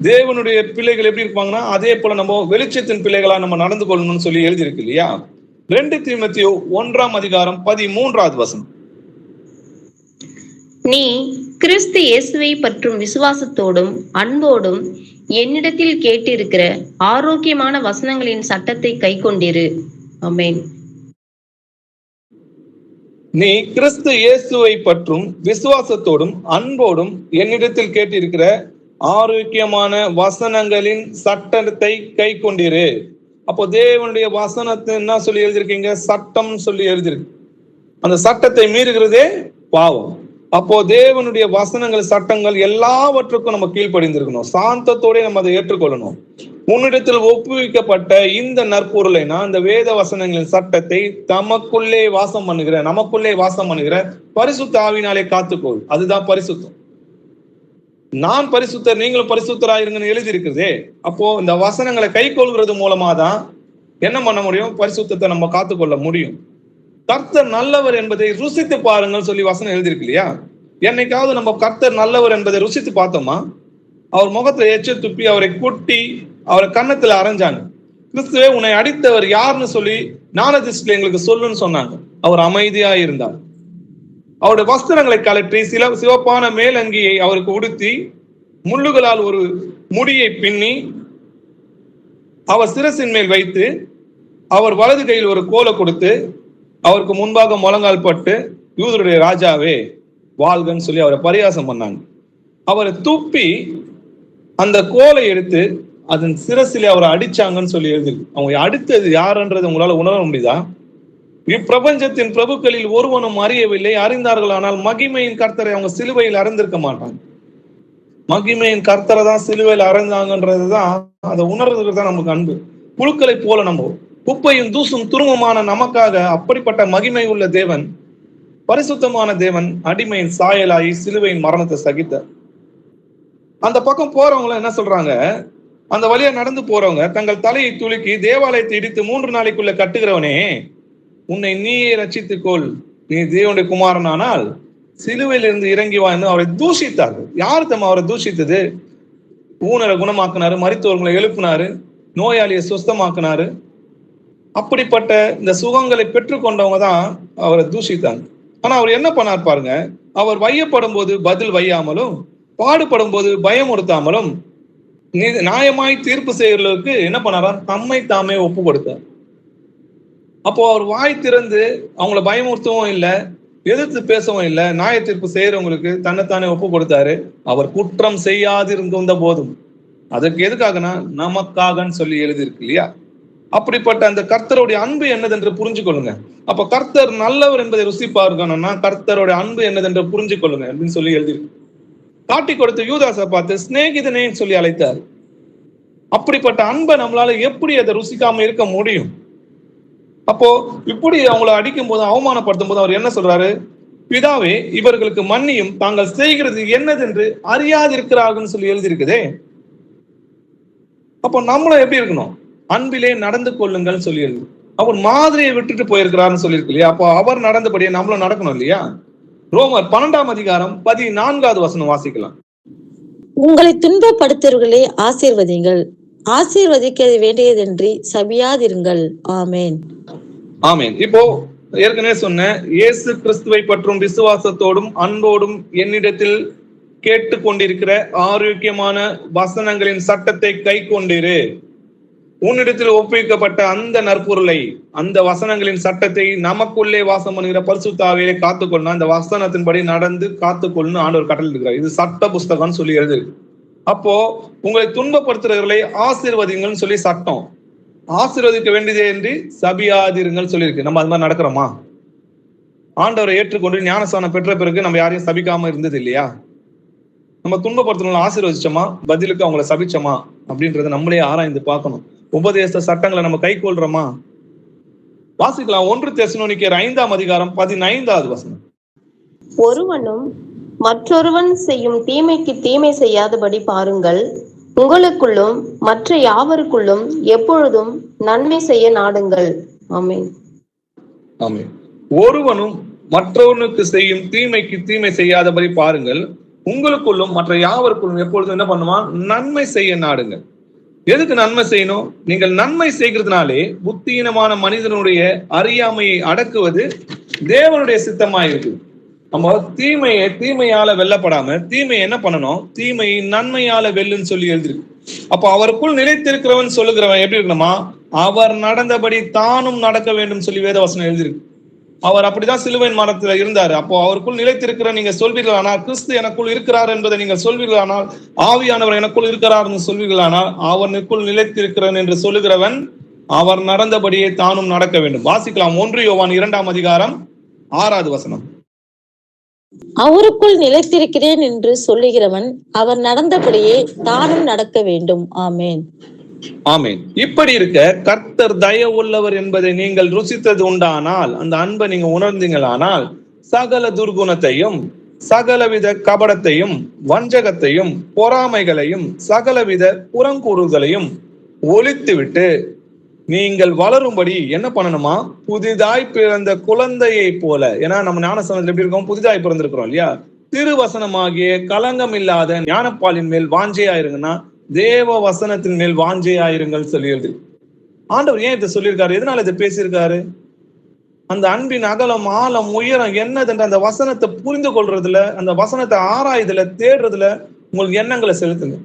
தேவனுடைய பிள்ளைகள் எப்படி இருப்பாங்கன்னா அதே போல நம்ம வெளிச்சத்தின் பிள்ளைகளா நம்ம நடந்து கொள்ளணும்னு சொல்லி எழுதியிருக்கு இல்லையா? 2 தீமோத்தேயு 1ஆம் அதிகாரம் 13வது வசனம். நீ கிறிஸ்து இயேசுவை பற்றும் விசுவாசத்தோடும் அன்போடும் என்னிடத்தில் கேட்டிருக்கிற ஆரோக்கியமான வசனங்களின் சட்டத்தை கை கொண்டிரு. ஆமென். நீ கிறிஸ்து இயேசுவை பற்றும் விசுவாசத்தோடும் அன்போடும் என்னிடத்தில் கேட்டிருக்கிற ஆரோக்கியமான வசனங்களின் சட்டத்தை கை கொண்டிரு. அப்போ தேவனுடைய வசனத்தை என்ன சொல்லி எழுதியிருக்கீங்க? சட்டம் சொல்லி எழுதியிருக்கு. அந்த சட்டத்தை மீறுகிறதே பாவம். அப்போ தேவனுடைய வசனங்கள் சட்டங்கள் எல்லாவற்றுக்கும் நம்ம கீழ்ப்படிந்திருக்கணும். சாந்தத்தோட நம்ம அதை ஏற்றுக்கொள்ளணும். உன்னிடத்தில் ஒப்புவிக்கப்பட்ட இந்த நற்பொருளைனா இந்த வேத வசனங்களின் சட்டத்தை நமக்குள்ளே வாசம் பண்ணுகிற பரிசுத்த ஆவினாலே காத்துக்கொள். அதுதான் பரிசுத்தம். நான் பரிசுத்தர் நீங்களும் பரிசுத்தராயிருங்கன்னு எழுதி இருக்கிறதே. அப்போ இந்த வசனங்களை கை கொள்கிறது மூலமா தான் என்ன பண்ண முடியும்? பரிசுத்தத்தை நம்ம காத்துக்கொள்ள முடியும். கர்த்தர் நல்லவர் என்பதை ருசித்து பாருங்கள் சொல்லி வசனம் எழுதியிருக்கு இல்லையா? என்னைக்காவது நம்ம கர்த்தர் நல்லவர் என்பதை ருசித்து பார்த்தோமா? அவர் முகத்துல எச்ச துப்பி அவரை கொட்டி அவரை கன்னத்துல அரைஞ்சாங்க. கிறிஸ்துவே உன்னை அடித்தவர் யாருன்னு சொல்லி ஞானதிஷ்டில எங்களுக்கு சொல்லுன்னு சொன்னாங்க. அவர் அமைதியா இருந்தார். அவருடைய வஸ்திரங்களை கழற்றி சிவப்பான மேலங்கியை அவருக்கு உடுத்தி முள்ளுகளால் ஒரு முடியை பின்னி அவர் சிரசின் மேல் வைத்து அவர் வலது கையில் ஒரு கோலை கொடுத்து அவருக்கு முன்பாக முழங்கால் பட்டு யூதருடைய ராஜாவே வாழ்கன்னு சொல்லி அவரை பரியாசம் பண்ணாங்க. அவரை துப்பி அந்த கோலை எடுத்து அதன் சிரசிலே அவரை அடிச்சாங்கன்னு சொல்லி எழுதிருக்கு. அவங்க அடித்தது யாருன்றது உங்களால உணர முடியுதா? இப்பிரபஞ்சத்தின் பிரபுக்களில் ஒருவனும் அறியவில்லை, அறிந்தார்கள் ஆனால் மகிமையின் கர்த்தரை அவங்க சிலுவையில் அறிந்திருக்க மாட்டாங்க. மகிமையின் கர்த்தரை தான் சிலுவையில் அறைந்தாங்கன்றதுதான், அதை உணர்றதுக்கு தான் நமக்கு அன்பு. புழுக்களை போல நம்ம குப்பையும் தூசும் துருவமான நமக்காக அப்படிப்பட்ட மகிமை உள்ள தேவன், பரிசுத்தமான தேவன் அடிமையின் சாயலாகி சிலுவையின் மரணத்தை சகித்தார். அந்த பக்கம் போறவங்க என்ன சொல்றாங்க? அந்த வழியா நடந்து போறவங்க தங்கள் தலையை துலுக்கி தேவாலயத்தை இடித்து 3 நாளைக்குள்ள கட்டுகிறவனே, உன்னை நீயே ரட்சித்துக்கொள், நீ தேவனுடைய குமாரன் ஆனால் சிலுவையிலிருந்து இறங்கி வா என்று அவரை தூஷித்தார்கள். யாரு தம்ம அவரை தூஷித்தது? ஊனரை குணமாக்குனாரு, மரித்தோர்களை எழுப்பினாரு, நோயாளியை சுஸ்தமாக்குனாரு. அப்படிப்பட்ட இந்த சுகங்களை பெற்றுக்கொண்டவங்க தான் அவரை தூஷித்தாங்க. ஆனா அவர் என்ன பண்ணார் பாருங்க, அவர் வையப்படும் போது பதில் வையாமலும் பாடுபடும் போது பயமுறுத்தாமலும் நியாயமாய் தீர்ப்பு செய்கிறவர்களுக்கு என்ன பண்ணாரா? தம்மை தாமே ஒப்பு கொடுத்தார். அப்போ அவர் வாய் திறந்து அவங்கள பயமுறுத்தவும் இல்லை, எதிர்த்து பேசவும் இல்லை. நியாய தீர்ப்பு செய்யறவங்களுக்கு தன்னைத்தானே ஒப்பு கொடுத்தாரு. அவர் குற்றம் செய்யாதிருந்த போதும். அதற்கு எதுக்காகனா நமக்காகன்னு சொல்லி எழுதியிருக்கு இல்லையா? அப்படிப்பட்ட அந்த கர்த்தருடைய அன்பு என்னதென்று புரிஞ்சு கொள்ளுங்க. அப்ப கர்த்தர் நல்லவர் என்பதை ருசிப்பா இருக்கணும்னா கர்த்தருடைய அன்பு என்னதென்று புரிஞ்சு கொள்ளுங்க அப்படின்னு சொல்லி எழுதியிருக்கு. காட்டி கொடுத்த யூதாசை பார்த்து சிநேகிதனே சொல்லி அழைத்தார். அப்படிப்பட்ட அன்பை நம்மளால எப்படி அதை ருசிக்காம இருக்க முடியும்? அப்போ இப்படி அவங்கள அடிக்கும் போது அவமானப்படுத்தும் போது அவர் என்ன சொல்றாரு? பிதாவே இவர்களுக்கு மன்னியும், தாங்கள் செய்கிறது என்னதென்று அறியாதிருக்கிறார்கள் சொல்லி எழுதியிருக்குதே. அப்போ நம்மளும் எப்படி இருக்கணும்? அன்பிலே நடந்து கொள்ளுங்கள் சொல்லி எழுது. அவர் மாதிரியை விட்டுட்டு போயிருக்கிறாருன்னு சொல்லியிருக்கு இல்லையா? அப்போ அவர் நடந்தபடியே நம்மளும் நடக்கணும் இல்லையா? ரோமர் 12ஆம் அதிகாரம் 14வது வசனம் வாசிக்கலாம். உங்களை துன்பப்படுத்துவர்களே ஆசீர்வதிங்கள், ஆசீர்வதிக்க வேண்டியதென்றி சபியாதிருங்கள். ஆமேன். ஆமேன். இப்போ ஏற்கனவே சொன்ன இயேசு கிறிஸ்துவை பற்றும் விசுவாசத்தோடும் அன்போடும் என்னிடத்தில் கேட்டுக்கொண்டிருக்கிற ஆரோக்கியமான வசனங்களின் சட்டத்தை கை கொண்டிரு. உன்னிடத்தில் ஒப்புவிக்கப்பட்ட அந்த நற்பொருளை, அந்த வசனங்களின் சட்டத்தை நமக்குள்ளே வாசம் பண்ணுகிற பரிசுத்த ஆவியிலே காத்துக்கொள்ளணும். அந்த வசனத்தின்படி நடந்து காத்துக்கொள்ளணும் ஆண்டவர் கட்டளை இருக்கிறார். இது சட்ட புஸ்தகம்னு சொல்லி எழுதிருக்கு. அப்போ உங்களை துன்பப்படுத்துறவர்களை ஆசீர்வதிங்கள்னு சொல்லி சட்டம். ஆசீர்வதிக்க வேண்டியதே என்று சபியாதிருங்கள் சொல்லியிருக்கு. நம்ம அது மாதிரி நடக்கிறோமா? ஆண்டவரை ஏற்றுக்கொண்டு ஞானஸ்தானம் பெற்ற பிறகு நம்ம யாரையும் சபிக்காம இருந்தது இல்லையா? நம்ம துன்பப்படுத்துறவங்களை ஆசீர்வதிச்சோமா, பதிலுக்கு அவங்கள சபிச்சோமா அப்படின்றத நம்மளே ஆராய்ந்து பார்க்கணும். உபதேச சட்டங்களை நம்ம கை கொள்றோமா? வாசிக்கலாம். 1 தெசலோனிக்கேயர் 5ஆம் அதிகாரம் 15வது வசனம். ஒருவனும் மற்றொருவன் செய்யும் தீமைக்கு தீமை செய்யாதபடி பாருங்கள், உங்களுக்குள்ளும் மற்ற யாவருக்குள்ளும் எப்பொழுதும் நன்மை செய்ய நாடுங்கள். ஆமென். ஆமென். ஒருவனும் மற்றவனுக்கு செய்யும் தீமைக்கு தீமை செய்யாதபடி பாருங்கள், உங்களுக்குள்ளும் மற்ற யாவருக்குள்ளும் எப்பொழுதும் என்ன பண்ணுமா? நன்மை செய்ய நாடுங்கள். எதுக்கு நன்மை செய்யணும்? நீங்கள் நன்மை செய்கிறதுனாலே புத்தியினமான மனிதனுடைய அறியாமையை அடக்குவது தேவனுடைய சித்தமாயிருக்கு. நம்ம தீமையால வெல்லப்படாம தீமையை என்ன பண்ணணும்? தீமையை நன்மையால வெல்லுன்னு சொல்லி எழுதிருக்கு. அப்போ அவருக்குள் நிலைத்திருக்கிறவன் சொல்லுகிறவன் எப்படி இருக்கணுமா? அவர் நடந்தபடி தானும் நடக்க வேண்டும் சொல்லி வேதவசனம் எழுதிருக்கு. அவர் அப்படிதான் சிலுவையின் மரத்துல இருந்தாரு. அப்போ அவருக்குள் நிலைத்திருக்கிற நீங்க சொல்வீர்களானால், கிறிஸ்து எனக்குள் இருக்கிறார் என்பதை நீங்கள் சொல்வீர்களானால், ஆவியானவர் எனக்குள் இருக்கிறார் என்று சொல்வீர்களானால், அவனுக்குள் நிலைத்திருக்கிறன் என்று சொல்லுகிறவன் அவர் நடந்தபடியே தானும் நடக்க வேண்டும். வாசிக்கலாம். 1 யோவான் 2ஆம் அதிகாரம் 6வது வசனம். அவருக்குள் நிலைத்திருக்கிறேன் என்று சொல்லுகிறவன் அவர் நடந்தபடியே தானும் நடக்க வேண்டும். ஆமேன். ஆமேன். இப்படி இருக்க கர்த்தர் தயவு உள்ளவர் என்பதை நீங்கள் ருசித்தது உண்டானால், அந்த அன்பை நீங்க உணர்ந்தீங்களானால், சகல துர்குணத்தையும் சகலவித கபடத்தையும் வஞ்சகத்தையும் பொறாமைகளையும் சகலவித புறங்கூறுதலையும் ஒழித்துவிட்டு நீங்கள் வளரும்படி என்ன பண்ணணுமா? புதிதாய் பிறந்த குழந்தையை போல. ஏன்னா நம்ம ஞானஸ்தானத்துல எப்படி இருக்கோம்? புதிதாய் பிறந்திருக்கிறோம் இல்லையா? திருவசனமாகிய களங்கம் இல்லாத ஞானப்பாலின் மேல் வாஞ்சையாயிருங்கன்னா தேவ வசனத்தின் மேல் வாஞ்சையாயிருங்கள் சொல்லியது. ஆண்டவர் ஏன் இதை சொல்லியிருக்காரு? எதனால இதை பேசியிருக்காரு? அந்த அன்பின் அகலம் ஆழம் உயரம் என்னதுன்ற அந்த வசனத்தை புரிந்து கொள்றதுல, அந்த வசனத்தை ஆராய்துல, தேடுறதுல உங்களுக்கு எண்ணங்களை செலுத்துங்க.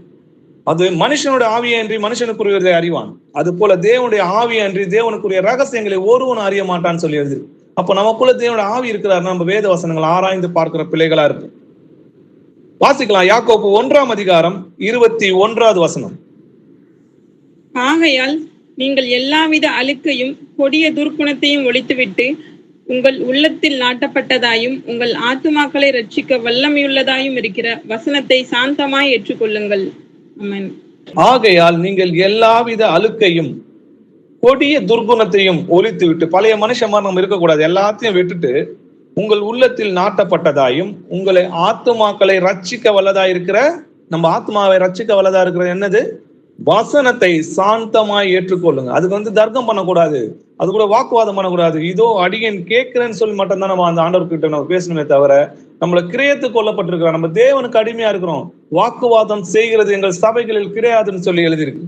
அது மனுஷனுடைய ஆவியன்றி மனுஷனுக்குரியதை அறிவான், அது போல தேவனுடைய ஆவியன்றி தேவனுக்குரிய ரகசியங்களை ஒருவனும் அறிய மாட்டான்னு சொல்லி எழுது. அப்போ நமக்குள்ள தேவனுடைய ஆவி இருக்கிறார், நம்ம வேத வசனங்களை ஆராய்ந்து பார்க்கிற பிள்ளைகளா இருக்கும். வாசிக்கலாம் யாக்கோபு 1:21 வசனம். ஆகையால் நீங்கள் எல்லாவித அழுக்கையும் கொடிய துர்க்குணத்தையும் ஒழித்துவிட்டு உங்கள் உள்ளத்தில் நாட்டப்பட்டதாயும் உங்கள் ஆத்துமாக்களை ரட்சிக்க வல்லமையுள்ளதாயும் இருக்கிற வசனத்தை சாந்தமாய் ஏற்றுக்கொள்ளுங்கள். ஆமென். ஆகையால் நீங்கள் எல்லாவித அழுக்கையும் கொடிய துர்குணத்தையும் ஒழித்து விட்டு, பழைய மனுஷன் மாதிரி நம்ம இருக்கக்கூடாது, எல்லாத்தையும் விட்டுட்டு உங்கள் உள்ளத்தில் நாட்டப்பட்டதாயும் உங்களை ஆத்துமாக்களை ரட்சிக்க வல்லதா இருக்கிற, நம்ம ஆத்மாவை ரட்சிக்க வல்லதா இருக்கிற என்னது? வசனத்தை சாந்தமாய் ஏற்றுக்கொள்ளுங்க. அதுக்கு தர்க்கம் பண்ணக்கூடாது, அது கூட வாக்குவாதம் பண்ணக்கூடாது. இதோ அடியேன் கேட்கிறேன்னு சொல்லி மட்டும்தான் நம்ம அந்த ஆண்டவர்கிட்ட நம்ம பேசணுமே தவிர, நம்மளை கிரியத்து கொல்லப்பட்டிருக்கிறோம், நம்ம தேவனுக்கு அடிமையா இருக்கிறோம், வாக்குவாதம் செய்கிறது எங்கள் சபைகளில் கிடையாதுன்னு சொல்லி எழுதியிருக்கு.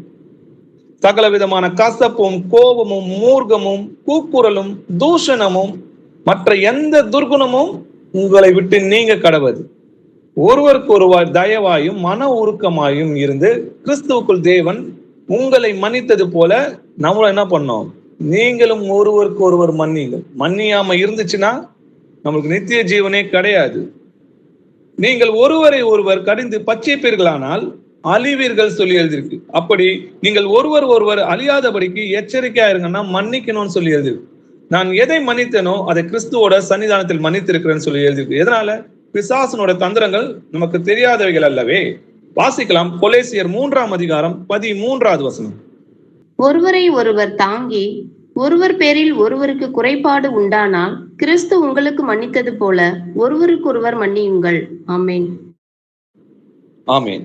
சகல விதமான கசப்பும் கோபமும் மூர்க்கமும் கூக்குரலும் தூஷணமும் மற்ற எந்த துர்குணமும் உங்களை விட்டு நீங்க கடவது. ஒருவருக்கு ஒருவர் தயவாயும் மன உருக்கமாயும் இருந்து கிறிஸ்துவுக்குள் தேவன் உங்களை மன்னித்தது போல நம்மளும் என்ன பண்ணோம்? நீங்களும் ஒருவருக்கு ஒருவர் மன்னிங்கள். மன்னியாம இருந்துச்சுன்னா நம்மளுக்கு நித்திய ஜீவனே கிடையாது. நீங்கள் ஒருவரை ஒருவர் கடிந்து பச்சைப்பீர்களானால் அழிவீர்கள் சொல்லி எழுதியிருக்கு. அப்படி நீங்கள் ஒருவர் ஒருவர் அழியாதபடிக்கு எச்சரிக்கையா இருங்கன்னா மன்னிக்கணும்னு சொல்லி எழுதியிருக்கு. நான் எதை மன்னித்தனோ அதை கிறிஸ்துவோட சன்னிதானத்தில் மன்னித்திருக்கிறேன்னு சொல்லி எழுதியிருக்கு. எதனால? பிசாசனோட தந்திரங்கள் நமக்கு தெரியாதவைகள் அல்லவே. வாசிக்கலாம் கொலேசியர் 3:13 வசனம். ஒருவரை ஒருவர் தாங்கி ஒருவர் பேரில் ஒருவருக்கு குறைபாடு உண்டானால் கிறிஸ்து உங்களுக்கு மன்னித்தது போல ஒருவருக்கொருவர் மன்னியுங்கள். ஆமென். ஆமென்.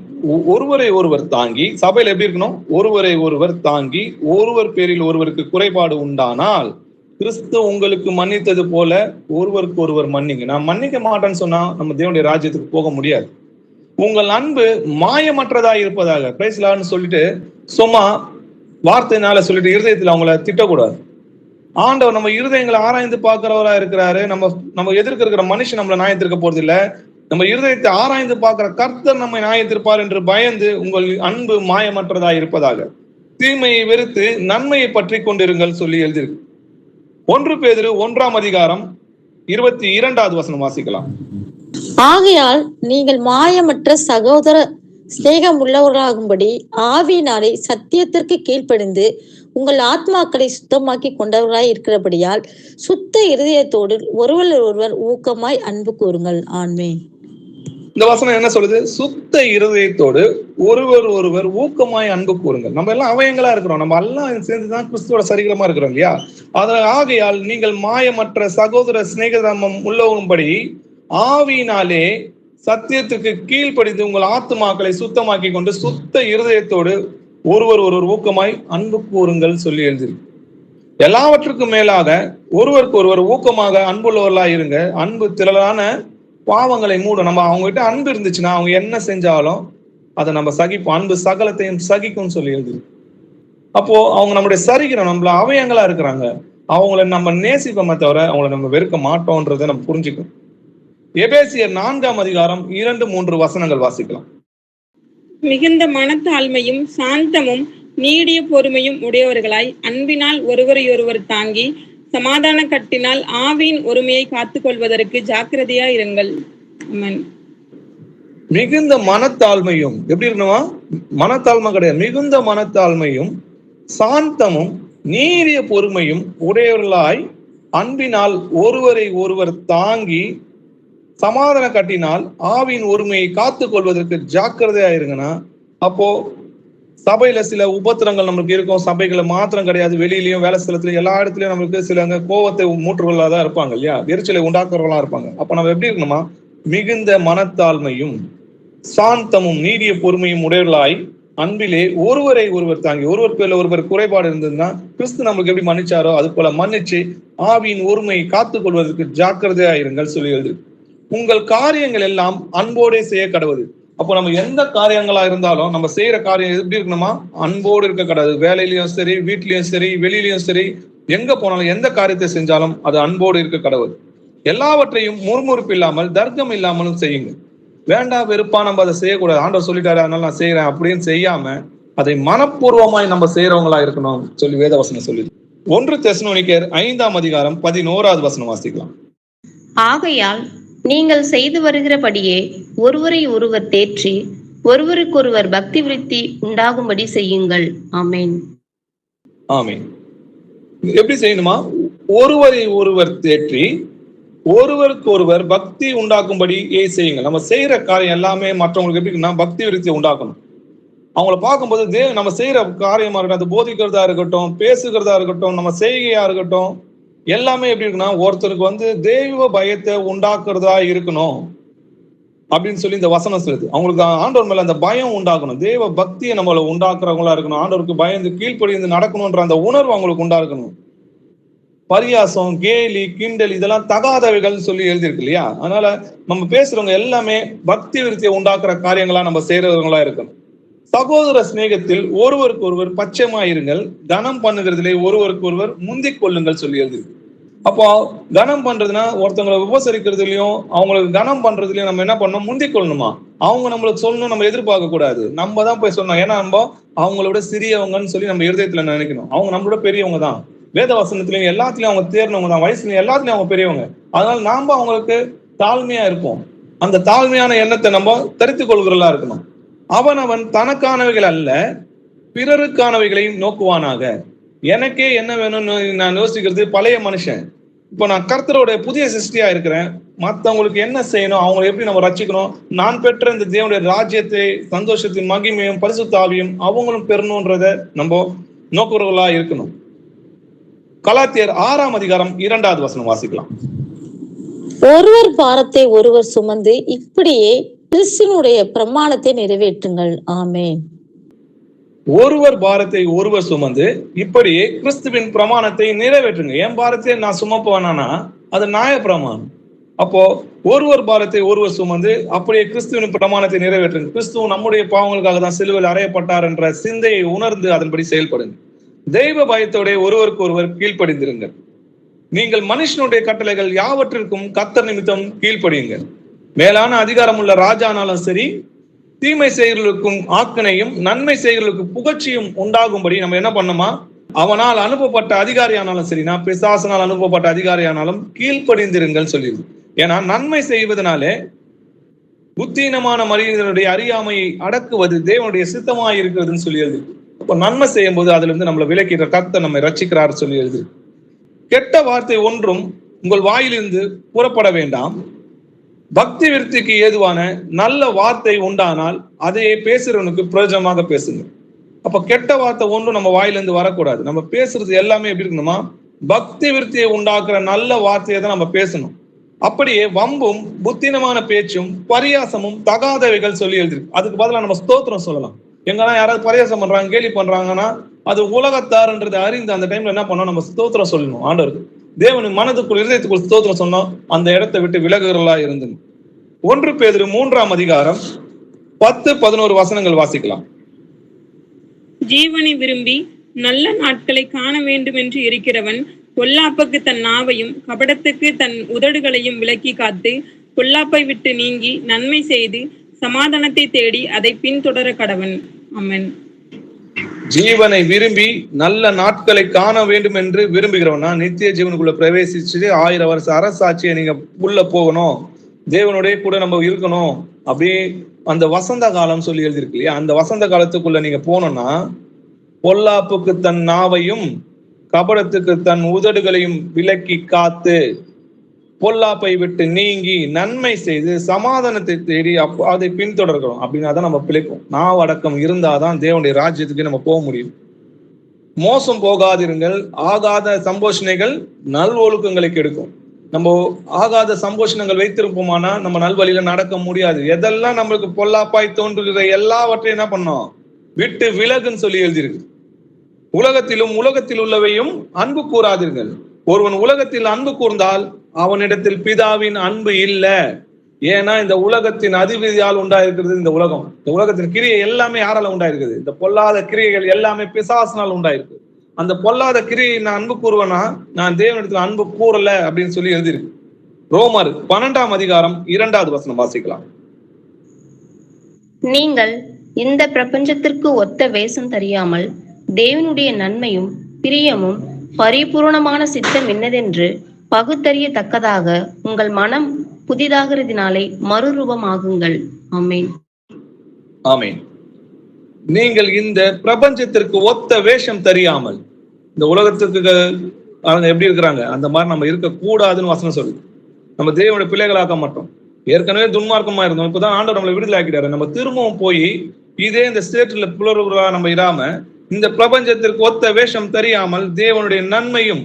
ஒருவரை ஒருவர் தாங்கி, சபையில எப்படி இருக்கணும்? ஒருவரை ஒருவர் தாங்கி ஒருவர் பேரில் ஒருவருக்கு குறைபாடு உண்டானால் கிறிஸ்து உங்களுக்கு மன்னித்தது போல ஒருவருக்கு ஒருவர் மன்னிங்க. நான் மன்னிக்க மாட்டேன்னு சொன்னா நம்ம தேவனுடைய ராஜ்யத்துக்கு போக முடியாது. உங்கள் அன்பு மாயமற்றதா இருப்பதாக பிரைஸ்லான்னு சொல்லிட்டு சும்மா வார்த்தையினால சொல்லிட்டு இருதயத்துல அவங்கள திட்டக்கூடாது. ஆண்டவர் நம்ம இருதயங்களை ஆராய்ந்து பார்க்கிறவரா இருக்கிறாரு. நம்ம எதிர்க்க இருக்கிற மனுஷன் நம்மளை நியாயத்திருக்க போறது இல்ல. நம்ம இருதயத்தை ஆராய்ந்து பார்க்கிற கர்த்தர் நம்மை நியாயத்திருப்பார் என்று பயந்து உங்கள் அன்பு மாயமற்றதா இருப்பதாக தீமையை வெறுத்து நன்மையை பற்றி கொண்டிருங்கள் சொல்லி எழுதியிருக்கு. 1 பேதுரு 1:22 வசனம் வாசிக்கலாம். ஆகையால் நீங்கள் மாயமற்ற சகோதர சிநேகம் உள்ளவர்களாகும்படி ஆவியினாலே சத்தியத்திற்கு கீழ்ப்படிந்து உங்கள் ஆத்மாக்களை சுத்தமாக்கி கொண்டவர்களாய் இருக்கிறபடியால் சுத்த இருதயத்தோடு ஒருவர் ஒருவர் ஊக்கமாய் அன்பு கூறுங்கள். ஆமென். இந்த வசனம் என்ன சொல்லுது? சுத்த இருதயத்தோடு ஒருவர் ஒருவர் ஊக்கமாய் அன்பு கூறுங்கள். நம்ம எல்லாம் அவயங்களா இருக்கிறோம், நம்ம எல்லாம் சேர்ந்துதான் கிறிஸ்துவோட சரீரமா இருக்கிறோம் இல்லையா? அதனால ஆகையால் நீங்கள் மாயமற்ற சகோதர சிநேகதமம் உள்ளவரும்படி ஆவியினாலே சத்தியத்துக்கு கீழ்ப்படிந்து உங்கள் ஆத்துமாக்களை சுத்தமாக்கி கொண்டு சுத்த இருதயத்தோடு ஒருவர் ஒருவர் ஊக்கமாய் அன்பு கூறுங்கள் சொல்லி எழுதிருக்கு. எல்லாவற்றுக்கும் மேலாக ஒருவருக்கு ஒருவர் ஊக்கமாக அன்புள்ளவர்களா இருங்க. அன்பு திரளான பாவங்களை மூடும். நம்ம அவங்ககிட்ட அன்பு இருந்துச்சுன்னா அவங்க என்ன செஞ்சாலும் அதை நம்ம சகிப்போம். அன்பு சகலத்தையும் சகிக்கும் சொல்லி எழுதிருக்கு. அப்போ அவங்க நம்முடைய சரீரம், நம்மள அவயங்களா இருக்கிறாங்க, அவங்கள நம்ம நேசிப்போமே தவிர அவங்கள நம்ம வெறுக்க மாட்டோம்ன்றதை நம்ம புரிஞ்சுக்கணும். எபேசியர் 4:2-3 வசனங்கள் வாசிக்கலாம். மிகுந்த மனத்தாழ்மையும் சாந்தமும் நீடிய பொறுமையும் உடையவர்களாய் அன்பினால் ஒருவரையொருவர் தாங்கி சமாதான கட்டினால் ஆவியின் ஒருமையை காத்துக் கொள்வதற்கு ஜாக்கிரதையா இருங்கள். ஆமென். மிகுந்த மனத்தாழ்மையும் எப்படி இருக்கணுமா? மனத்தாழ்மை கிடையாது, மிகுந்த மனத்தாழ்மையும் சாந்தமும் நீடிய பொறுமையும் உடையவர்களாய் அன்பினால் ஒருவரை ஒருவர் தாங்கி சமாதான கட்டினால் ஆவியின் ஒருமையை காத்துக் கொள்வதற்கு ஜாக்கிரதையா இருங்கன்னா, அப்போ சபையில சில உபத்திரங்கள் நம்மளுக்கு இருக்கும். சபைகளை மாத்திரம் கிடையாது, வெளியிலயும் வேலை ஸ்தலத்திலயும் எல்லா இடத்துலயும் நம்மளுக்கு சிலங்க கோபத்தை மூற்றுகளாதான் இருப்பாங்க இல்லையா? எரிச்சலை உண்டாக்குறவங்களா இருப்பாங்க. அப்ப நம்ம எப்படி இருக்கணுமா? மிகுந்த மனத்தாழ்மையும் சாந்தமும் நீடிய பொறுமையும் உடையவர்களாய் அன்பிலே ஒருவரை ஒருவர் தாங்கி, ஒருவர் பேர்ல ஒருவர் குறைபாடு இருந்ததுன்னா கிறிஸ்து நம்மளுக்கு எப்படி மன்னிச்சாரோ அது போல மன்னிச்சு ஆவியின் ஒருமையை காத்துக் கொள்வதற்கு ஜாக்கிரதையா இருங்கள் சொல்லி எழுது. உங்கள் காரியங்கள் எல்லாம் அன்போடே செய்ய கடவுது. அப்போ நம்ம எந்த காரியங்களா இருந்தாலும் நம்ம செய்யற காரியம் எப்படி இருக்கணுமா? அன்போடு இருக்க கடவுது. வேலையிலயும் சரி, வீட்லயும் சரி, வெளியிலயும் சரி, எங்க போனாலும் எந்த காரியத்தை செஞ்சாலும் அது அன்போடு இருக்க கடவுது. எல்லாவற்றையும் முறுமுறுப்பு இல்லாமல் தர்க்கம் இல்லாமலும் செய்யுங்க. வேண்டாம் வெறுப்பா நம்ம அதை செய்யக்கூடாது. ஆண்டவர் சொல்லிட்டாரு அதனால நான் செய்யறேன் அப்படின்னு செய்யாம அதை மனப்பூர்வமாய் நம்ம செய்யறவங்களா இருக்கணும் சொல்லி வேதவசனம் சொல்லுது. 1 தெசலோனிக்கேயர் 5ஆம் அதிகாரம் 11வது வசனம் வாசிக்கலாம். ஆகையால் நீங்கள் செய்து வருகிறபடியே ஒருவரை ஒருவர் தேற்றி ஒருவருக்கொருவர் பக்தி விருத்தி உண்டாகும்படி செய்யுங்கள். ஆமென். ஆமென். எப்படி செய்யணுமா? ஒருவரை ஒருவர் தேற்றி ஒருவருக்கு ஒருவர் பக்தி உண்டாக்கும்படி செய்யுங்க. நம்ம செய்யற காரியம் எல்லாமே மற்றவங்களுக்கு எப்படின்னா பக்தி விருத்தி உண்டாக்கணும். அவங்கள பார்க்கும்போது நம்ம செய்யற காரியமா இருக்கட்டும், அது போதிக்கிறதா இருக்கட்டும், பேசுகிறதா இருக்கட்டும், நம்ம செய்கையா இருக்கட்டும், எல்லாமே எப்படி இருக்குன்னா ஒருத்தருக்கு தெய்வ பயத்தை உண்டாக்குறதா இருக்கணும் அப்படின்னு சொல்லி இந்த வசனம் சொல்லுது. அவங்களுக்கு ஆண்டவர் மேல அந்த பயம் உண்டாக்கணும், தெய்வ பக்தியை நம்மள உண்டாக்குறவங்களா இருக்கணும், ஆண்டவருக்கு பயந்து கீழ்ப்படிந்து நடக்கணும்ன்ற அந்த உணர்வு அவங்களுக்கு உண்டாக்கணும். பரியாசம், கேலி, கிண்டல் இதெல்லாம் தகாதவைகள் சொல்லி எழுதியிருக்கு இல்லையா? அதனால நம்ம பேசுறவங்க எல்லாமே பக்தி விருத்தியை உண்டாக்குற காரியங்களா நம்ம செய்யறவங்களா இருக்கணும். சகோதர சிநேகத்தில் ஒருவருக்கு ஒருவர் பட்சமாயிருங்கள், கனம் பண்ணுகிறதுலே ஒருவருக்கு ஒருவர் முந்திக் கொள்ளுங்கள் சொல்லி எழுதிருக்கு. அப்போ கனம் பண்றதுன்னா ஒருத்தவங்களை உபசரிக்கிறதுலயும் அவங்களுக்கு கனம் பண்றதுலயும் நம்ம என்ன பண்ணணும்? முந்திக் கொள்ளணுமா? அவங்க நம்மளுக்கு சொல்லணும், நம்ம எதிர்பார்க்க கூடாது, நம்ம தான் போய் சொல்லணும். ஏன்னா நம்ம அவங்களோட சிறியவங்கன்னு சொல்லி நம்ம இருதயத்துல நினைக்கணும். அவங்க நம்மளோட பெரியவங்க தான். வேத வசனத்திலையும் எல்லாத்துலயும் அவங்க தேர்ந்தவங்க தான், வயசுலயும் எல்லாத்துலயும் அவங்க பெரியவங்க. அதனால நாம அவங்களுக்கு தாழ்மையா இருப்போம். அந்த தாழ்மையான எண்ணத்தை நம்ம தரித்துக் கொள்கிறதா இருக்கணும். அவன் தனக்கானவைகள் அல்ல பிறருக்கானவைகளை நோக்குவானாக. எனக்கே என்ன வேணும்னு நான் யோசிக்கிறது பழைய மனுஷன். இப்போ நான் கர்த்தரோட புதிய சிருஷ்டியா இருக்கிறேன். மற்றவங்களுக்கு என்ன செய்யணும், அவங்களை எப்படி நம்ம ரட்சிக்கணும், நான் பெற்ற இந்த தேவனுடைய ராஜ்யத்தை, சந்தோஷத்தின் மகிமையும் பரிசுத்தாவியும் அவங்களும் பெறணும்ன்றத நம்ம நோக்குறவர்களா இருக்கணும். கலாத்தியர் 6ஆம் அதிகாரம் 2வது வசனம் வாசிக்கலாம். ஒருவர் பாரத்தை ஒருவர் சுமந்து இப்படியே கிறிஸ்துவினுடைய பிரமாணத்தை நிறைவேற்றுங்கள். ஆமென். ஒருவர் பாரத்தை ஒருவர் சுமந்து இப்படியே கிறிஸ்துவின் பிரமாணத்தை நிறைவேற்றுங்க. என் பாரத்தை நான் சுமப்பேனா அது நியாய பிரமாணம். அப்போ ஒருவர் பாரத்தை ஒருவர் சுமந்து அப்படியே கிறிஸ்துவின் பிரமாணத்தை நிறைவேற்றுங்க. கிறிஸ்துவ நம்முடைய பாவங்களுக்காக தான் சிலுவையில் அறையப்பட்டார் என்ற சிந்தையை உணர்ந்து அதன்படி செயல்படுங்க. தெய்வ பயத்தோட ஒருவருக்கு ஒருவர் கீழ்ப்படிந்திருங்கள். நீங்கள் மனுஷனுடைய கட்டளைகள் யாவற்றிற்கும் கர்த்தர் நிமித்தம் கீழ்ப்படியுங்கள். மேலான அதிகாரம் உள்ள ராஜானாலும் சரி, தீமை செய்கிறவர்களுக்கும் ஆக்கினையும் நன்மை செய்கிறவர்களுக்கு புகழ்ச்சியும் உண்டாகும்படி நம்ம என்ன பண்ணோமா? அவனால் அனுப்பப்பட்ட அதிகாரியானாலும் சரி, நான் பிசாசனால் அனுப்பப்பட்ட அதிகாரியானாலும் கீழ்ப்படிந்திருங்கள் சொல்லிடுது. ஏன்னா நன்மை செய்வதனாலே புத்தீனமான மனிதனுடைய அறியாமையை அடக்குவது தேவனுடைய சித்தமாய் இருக்கிறதுன்னு சொல்லி எழுது. அப்போ நன்மை செய்யும் போது அதுல இருந்து நம்மளை விலக்கிற கர்த்தர் நம்மை ரட்சிக்கிறார் சொல்லி எழுது. கெட்ட வார்த்தை ஒன்றும் உங்கள் வாயிலிருந்து புறப்பட வேண்டாம். பக்தி விருத்திக்கு ஏதுவான நல்ல வார்த்தை உண்டானால் அதையே பேசுறவனுக்கு பிரயோஜனமாக பேசுங்க. அப்ப கெட்ட வார்த்தை ஒன்றும் நம்ம வாயிலிருந்து வரக்கூடாது. நம்ம பேசுறது எல்லாமே எப்படி இருக்கணுமா? பக்தி விருத்தியை உண்டாக்குற நல்ல வார்த்தையை தான் நம்ம பேசணும். அப்படியே வம்பும் புத்தினமான பேச்சும் பரியாசமும் தகாதவைகள் சொல்லி எழுதிருக்கு. அதுக்கு பதிலாக நம்ம ஸ்தோத்திரம் சொல்லலாம். எங்கன்னா யாராவது பரியாசம் பண்றாங்க, கேலி பண்றாங்கன்னா அது உலகத்தார்ன்றது அறிந்து அந்த டைம்ல என்ன பண்ணோம்? நம்ம ஸ்தோத்திரம் சொல்லணும். ஆண்டவருக்கு தேவனின் மனதுக்குள் இருதயத்துக்குள் ஸ்தோத்திரம் சொன்னோம், அந்த இடத்தை விட்டு விலகுகளா இருந்து. 1 பேதுரு 3ஆம் அதிகாரம் 10-11 வசனங்கள் வாசிக்கலாம். ஜீவனை விரும்பி நல்ல நாட்களை காண வேண்டும் என்று இருக்கிறவன் பொல்லாப்புக்கு தன் நாவையும் கபடத்துக்கு தன் உதடுகளையும் விலக்கி காத்து பொல்லாப்பை விட்டு நீங்கி நன்மை செய்து சமாதானத்தை தேடி அதை பின்தொடர கடவன். ஆமென். ஜீவனை விரும்பி நல்ல நாட்களை காண வேண்டும் என்று விரும்புகிறவனா நித்திய ஜீவனுக்குள்ள பிரவேசிச்சு 1000 வருஷ அரசாட்சியை நீங்க உள்ள போகணும், தேவனுடைய கூட நம்ம இருக்கணும். அப்படியே அந்த வசந்த காலம் சொல்லி எழுதிருக்கு இல்லையா? அந்த வசந்த காலத்துக்குள்ள நீங்க போனோம்னா பொல்லாப்புக்கு தன் நாவையும் கபடத்துக்கு தன் உதடுகளையும் விலக்கி காத்து பொல்லாப்பை விட்டு நீங்கி நன்மை செய்து சமாதானத்தை தேடி அதை பின்தொடர்கிறோம். அப்படின்னா தான் நம்ம பிழைப்போம். நாவ் அடக்கம் இருந்தாதான் தேவனுடைய ராஜ்யத்துக்கு நம்ம போக முடியும். மோசம் போகாதிருங்கள், ஆகாத சம்போஷணைகள் நல் ஒழுக்கங்களை கெடுக்கும். நம்ம ஆகாத சம்போஷணங்கள் வைத்திருப்போமானா நம்ம நல்வழியில நடக்க முடியாது. எதெல்லாம் நம்மளுக்கு பொல்லாப்பாய் தோன்றுகிற எல்லாவற்றையும் என்ன பண்ணோம்? விட்டு விலகுன்னு சொல்லி எழுதியிருக்கு. உலகத்திலும் உலகத்தில் உள்ளவையும் அன்பு கூறாதீர்கள். ஒருவன் உலகத்தில் அன்பு கூர்ந்தால் அவனிடத்தில் பிதாவின் அன்பு இல்லை. ஏன்னா இந்த உலகத்தின் அதிபதியால் உண்டாயிருக்கிறது இந்த உலகம். இந்த உலகத்தின் கிரியை எல்லாமே யாரால உண்டாயிருக்குது? இந்த பொல்லாத கிரியைகள் எல்லாமே பிசாசினால் உண்டாயிருக்கு. அந்த பொல்லாத கிரியை நான் அன்பு கூறுவேனா, நான் தேவனிடத்துல அன்பு கூறல அப்படின்னு சொல்லி எழுதியிருக்கு. ரோமர் 12ஆம் அதிகாரம் 2வது வசனம் வாசிக்கலாம். நீங்கள் இந்த பிரபஞ்சத்திற்கு ஒத்த வேஷம் தெரியாமல் தேவனுடைய நன்மையும் பிரியமும் பரிபூரணமான சித்தம் என்னதென்று பகுத்தறியத்தக்கதாக உங்கள் மனம் புதிதாகிறதினாலே மறுரூபமாகுங்கள். ஆமென். ஆமென். நீங்கள் இந்த பிரபஞ்சத்திற்கு ஒத்த வேஷம் தெரியாமல், இந்த உலகத்துக்கு அவங்க எப்படி இருக்கிறாங்க அந்த மாதிரி நம்ம இருக்க கூடாதுன்னு வசனம் சொல்லுது. நம்ம தேவனுடைய பிள்ளைகளாக்க மாட்டோம். ஏற்கனவே துன்மார்க்கமா இருந்தோம். இப்பதான் ஆண்டவர் நம்மளை விடுதலை ஆக்கிட்டாரு. நம்ம திரும்பவும் போய் இதே இந்த ஸ்டேட்ல புலர்வா நம்ம இராம இந்த பிரபஞ்சத்திற்கு ஒத்த வேஷம் தெரியாமல் தேவனுடைய நன்மையும்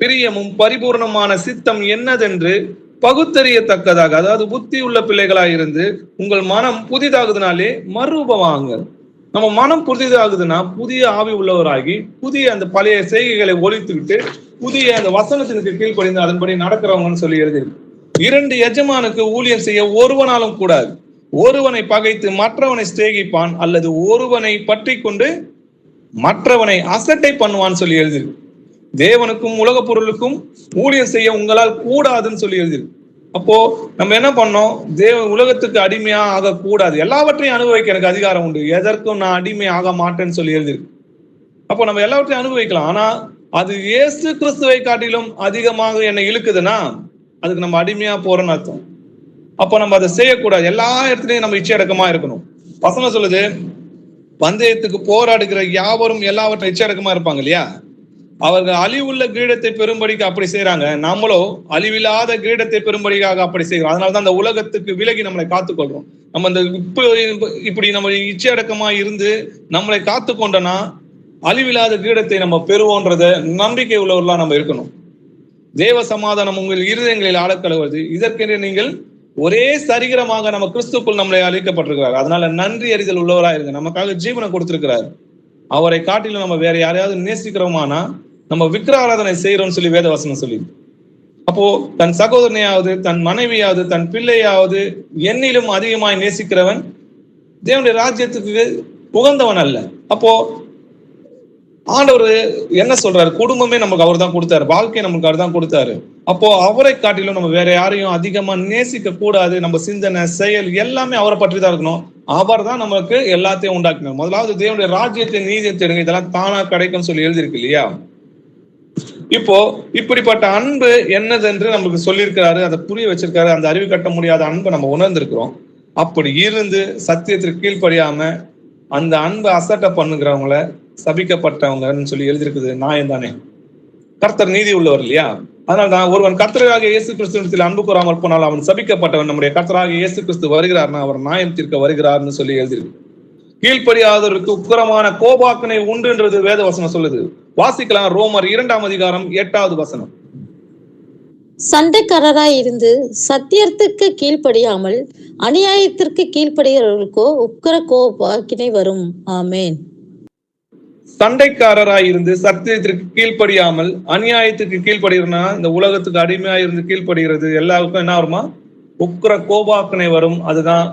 பிரியமும் பரிபூர்ணமான சித்தம் என்னதென்று பகுத்தறியத்தக்கதாக, அதாவது புத்தி உள்ள பிள்ளைகளாக இருந்து உங்கள் மனம் புதிதாகுதுனாலே மறுரூபமாங்க. நம்ம மனம் புதிதாகுதுன்னா புதிய ஆவி உள்ளவராகி புதிய அந்த பழைய செய்கைகளை ஒழித்து விட்டு புதிய அந்த வசனத்திற்கு கீழ்ப்படிந்து அதன்படி நடக்கிறவங்கன்னு சொல்லி எழுதியிருக்கு. 2 எஜமானுக்கு ஊழியம் செய்ய ஒருவனாலும் கூடாது. ஒருவனை பகைத்து மற்றவனை சிநேகிப்பான், அல்லது ஒருவனை பற்றி கொண்டு மற்றவனை அசட்டை பண்ணுவான்னு சொல்லி எழுதியிருக்கு. தேவனுக்கும் உலக பொருளுக்கும் ஊழியம் செய்ய உங்களால் கூடாதுன்னு சொல்லி எழுதியிருக்கு. அப்போ நம்ம என்ன பண்ணோம்? உலகத்துக்கு அடிமையா ஆக கூடாது. எல்லாவற்றையும் அனுபவிக்க எனக்கு அதிகாரம் உண்டு, எதற்கும் நான் அடிமை ஆக மாட்டேன்னு சொல்லி எழுதியிருக்கு. அப்போ நம்ம எல்லாவற்றையும் அனுபவிக்கலாம். ஆனா அது இயேசு கிறிஸ்துவை காட்டிலும் அதிகமாக என்னை இழுக்குதுன்னா அதுக்கு நம்ம அடிமையா போறோம்னு அர்த்தம். அப்போ நம்ம அதை செய்யக்கூடாது. எல்லா இடத்துலயும் நம்ம இச்சையடக்கமா இருக்கணும். வசனம் சொல்லுது, பந்தயத்துக்கு போராடுகிற யாவரும் எல்லாவற்றையும் இச்சையடக்கமா இருப்பாங்க இல்லையா? அவர்கள் அழிவுள்ள கிரீடத்தை பெறும்படிக்கு அப்படி செய்யறாங்க. நம்மளோ அழிவில்லாத கிரீடத்தை பெறும்படிக்காக அப்படி செய்கிறோம். அதனாலதான் அந்த உலகத்துக்கு விலகி நம்மளை காத்துக்கொள்றோம். நம்ம இந்த இப்படி நம்ம இச்சையடக்கமா இருந்து நம்மளை காத்துக்கொண்டோம்னா அழிவில்லாத கிரீடத்தை நம்ம பெறுவோன்றத நம்பிக்கை உள்ளவர்களா நம்ம இருக்கணும். தேவ சமாதானம் உங்கள் இருதயங்களில் ஆழக்கழுவது, இதற்கென்று நீங்கள் ஒரே சரீரமாக நம்ம கிறிஸ்துக்குள் நம்மளை அழைக்கப்பட்டிருக்கிறார். அதனால நன்றி அறிதல் உள்ளவராக இருங்க. நமக்காக ஜீவனை கொடுத்திருக்கிறார். அவரை காட்டிலும் நம்ம வேற யாரையாவது நேசிக்கிறோமானா நம்ம விக்கிரகாராதனை செய்யறோம்னு சொல்லி வேதவசனம் சொல்லி. அப்போ தன் சகோதரனையாவது தன் மனைவியாவது தன் பிள்ளையாவது என்னிலும் அதிகமாய் நேசிக்கிறவன் தேவனுடைய ராஜ்யத்துக்கு உகந்தவன் அல்ல. அப்போ ஆண்டவர் என்ன சொல்றாரு? குடும்பமே நமக்கு அவர் தான் கொடுத்தாரு, வாழ்க்கை நமக்கு அவர் தான் கொடுத்தாரு. அப்போ அவரை காட்டிலும் நம்ம வேற யாரையும் அதிகமா நேசிக்க கூடாது. நம்ம சிந்தனை செயல் எல்லாமே அவரை பற்றி தான் இருக்கணும். அவர் தான் நமக்கு எல்லாத்தையும் உண்டாக்கணும். முதலாவது தேவனுடைய ராஜ்யத்தை நீதியை தேடுங்க, இதெல்லாம் தானா கிடைக்கும் சொல்லி எழுதியிருக்கு இல்லையா? இப்போ இப்படிப்பட்ட அன்பு என்னதென்று நமக்கு சொல்லியிருக்கிறாரு, அதை புரிய வச்சிருக்காரு. அந்த அறிவு கட்ட முடியாத அன்பை நம்ம உணர்ந்திருக்கிறோம். அப்படி இருந்து சத்தியத்திற்கு கீழ்ப்படியாம அந்த அன்பை அசட்டை பண்ணுகிறவங்கள சபிக்கப்பட்டவங்கன்னு சொல்லி எழுதியிருக்குது. நியாயம் தானே? கர்த்தர் நீதி உள்ளவர் இல்லையா? அதனால்தான் ஒருவன் கர்த்தராக இயேசு கிறிஸ்துவிடத்தில் அன்பு கூறாமல் போனால் அவன் சபிக்கப்பட்டவன். நம்முடைய கர்த்தராக இயேசு கிறிஸ்து வருகிறார்னா அவர் நியாயம் தீர்க்க வருகிறார்னு சொல்லி எழுதியிருக்கு. கீழ்ப்படியாதவருக்கு உக்கிரமான கோபாக்கனை உண்டுன்றது வேதவசனம் சொல்லுது. வாசிக்கலாம். ரோமர் 2ஆம் அதிகாரம் 8வது வசனம். சண்டைக்காரராய் இருந்து சத்தியத்திற்கு கீழ்ப்படியாமல் அநியாயத்திற்கு கீழ்ப்படுகிறவர்களுக்கோ உக்கிர கோபாக்கினை வரும். ஆமேன். சண்டைக்காரராய் இருந்து சத்தியத்திற்கு கீழ்ப்படியாமல் அநியாயத்துக்கு கீழ்ப்படுகிறனா இந்த உலகத்துக்கு அடிமையா இருந்து கீழ்ப்படுகிறது எல்லாருக்கும் என்ன வருமா? உக்கிர கோபாக்கினை வரும். அதுதான்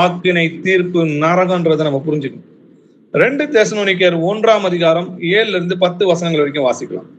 ஆக்கினை, தீர்ப்பு, நரகன்றதை நம்ம புரிஞ்சுக்கணும். 2 தெசலோனிக்கேயர் 1ஆம் அதிகாரம் 7-10 வசனங்கள் வரைக்கும் வாசிக்கலாம்.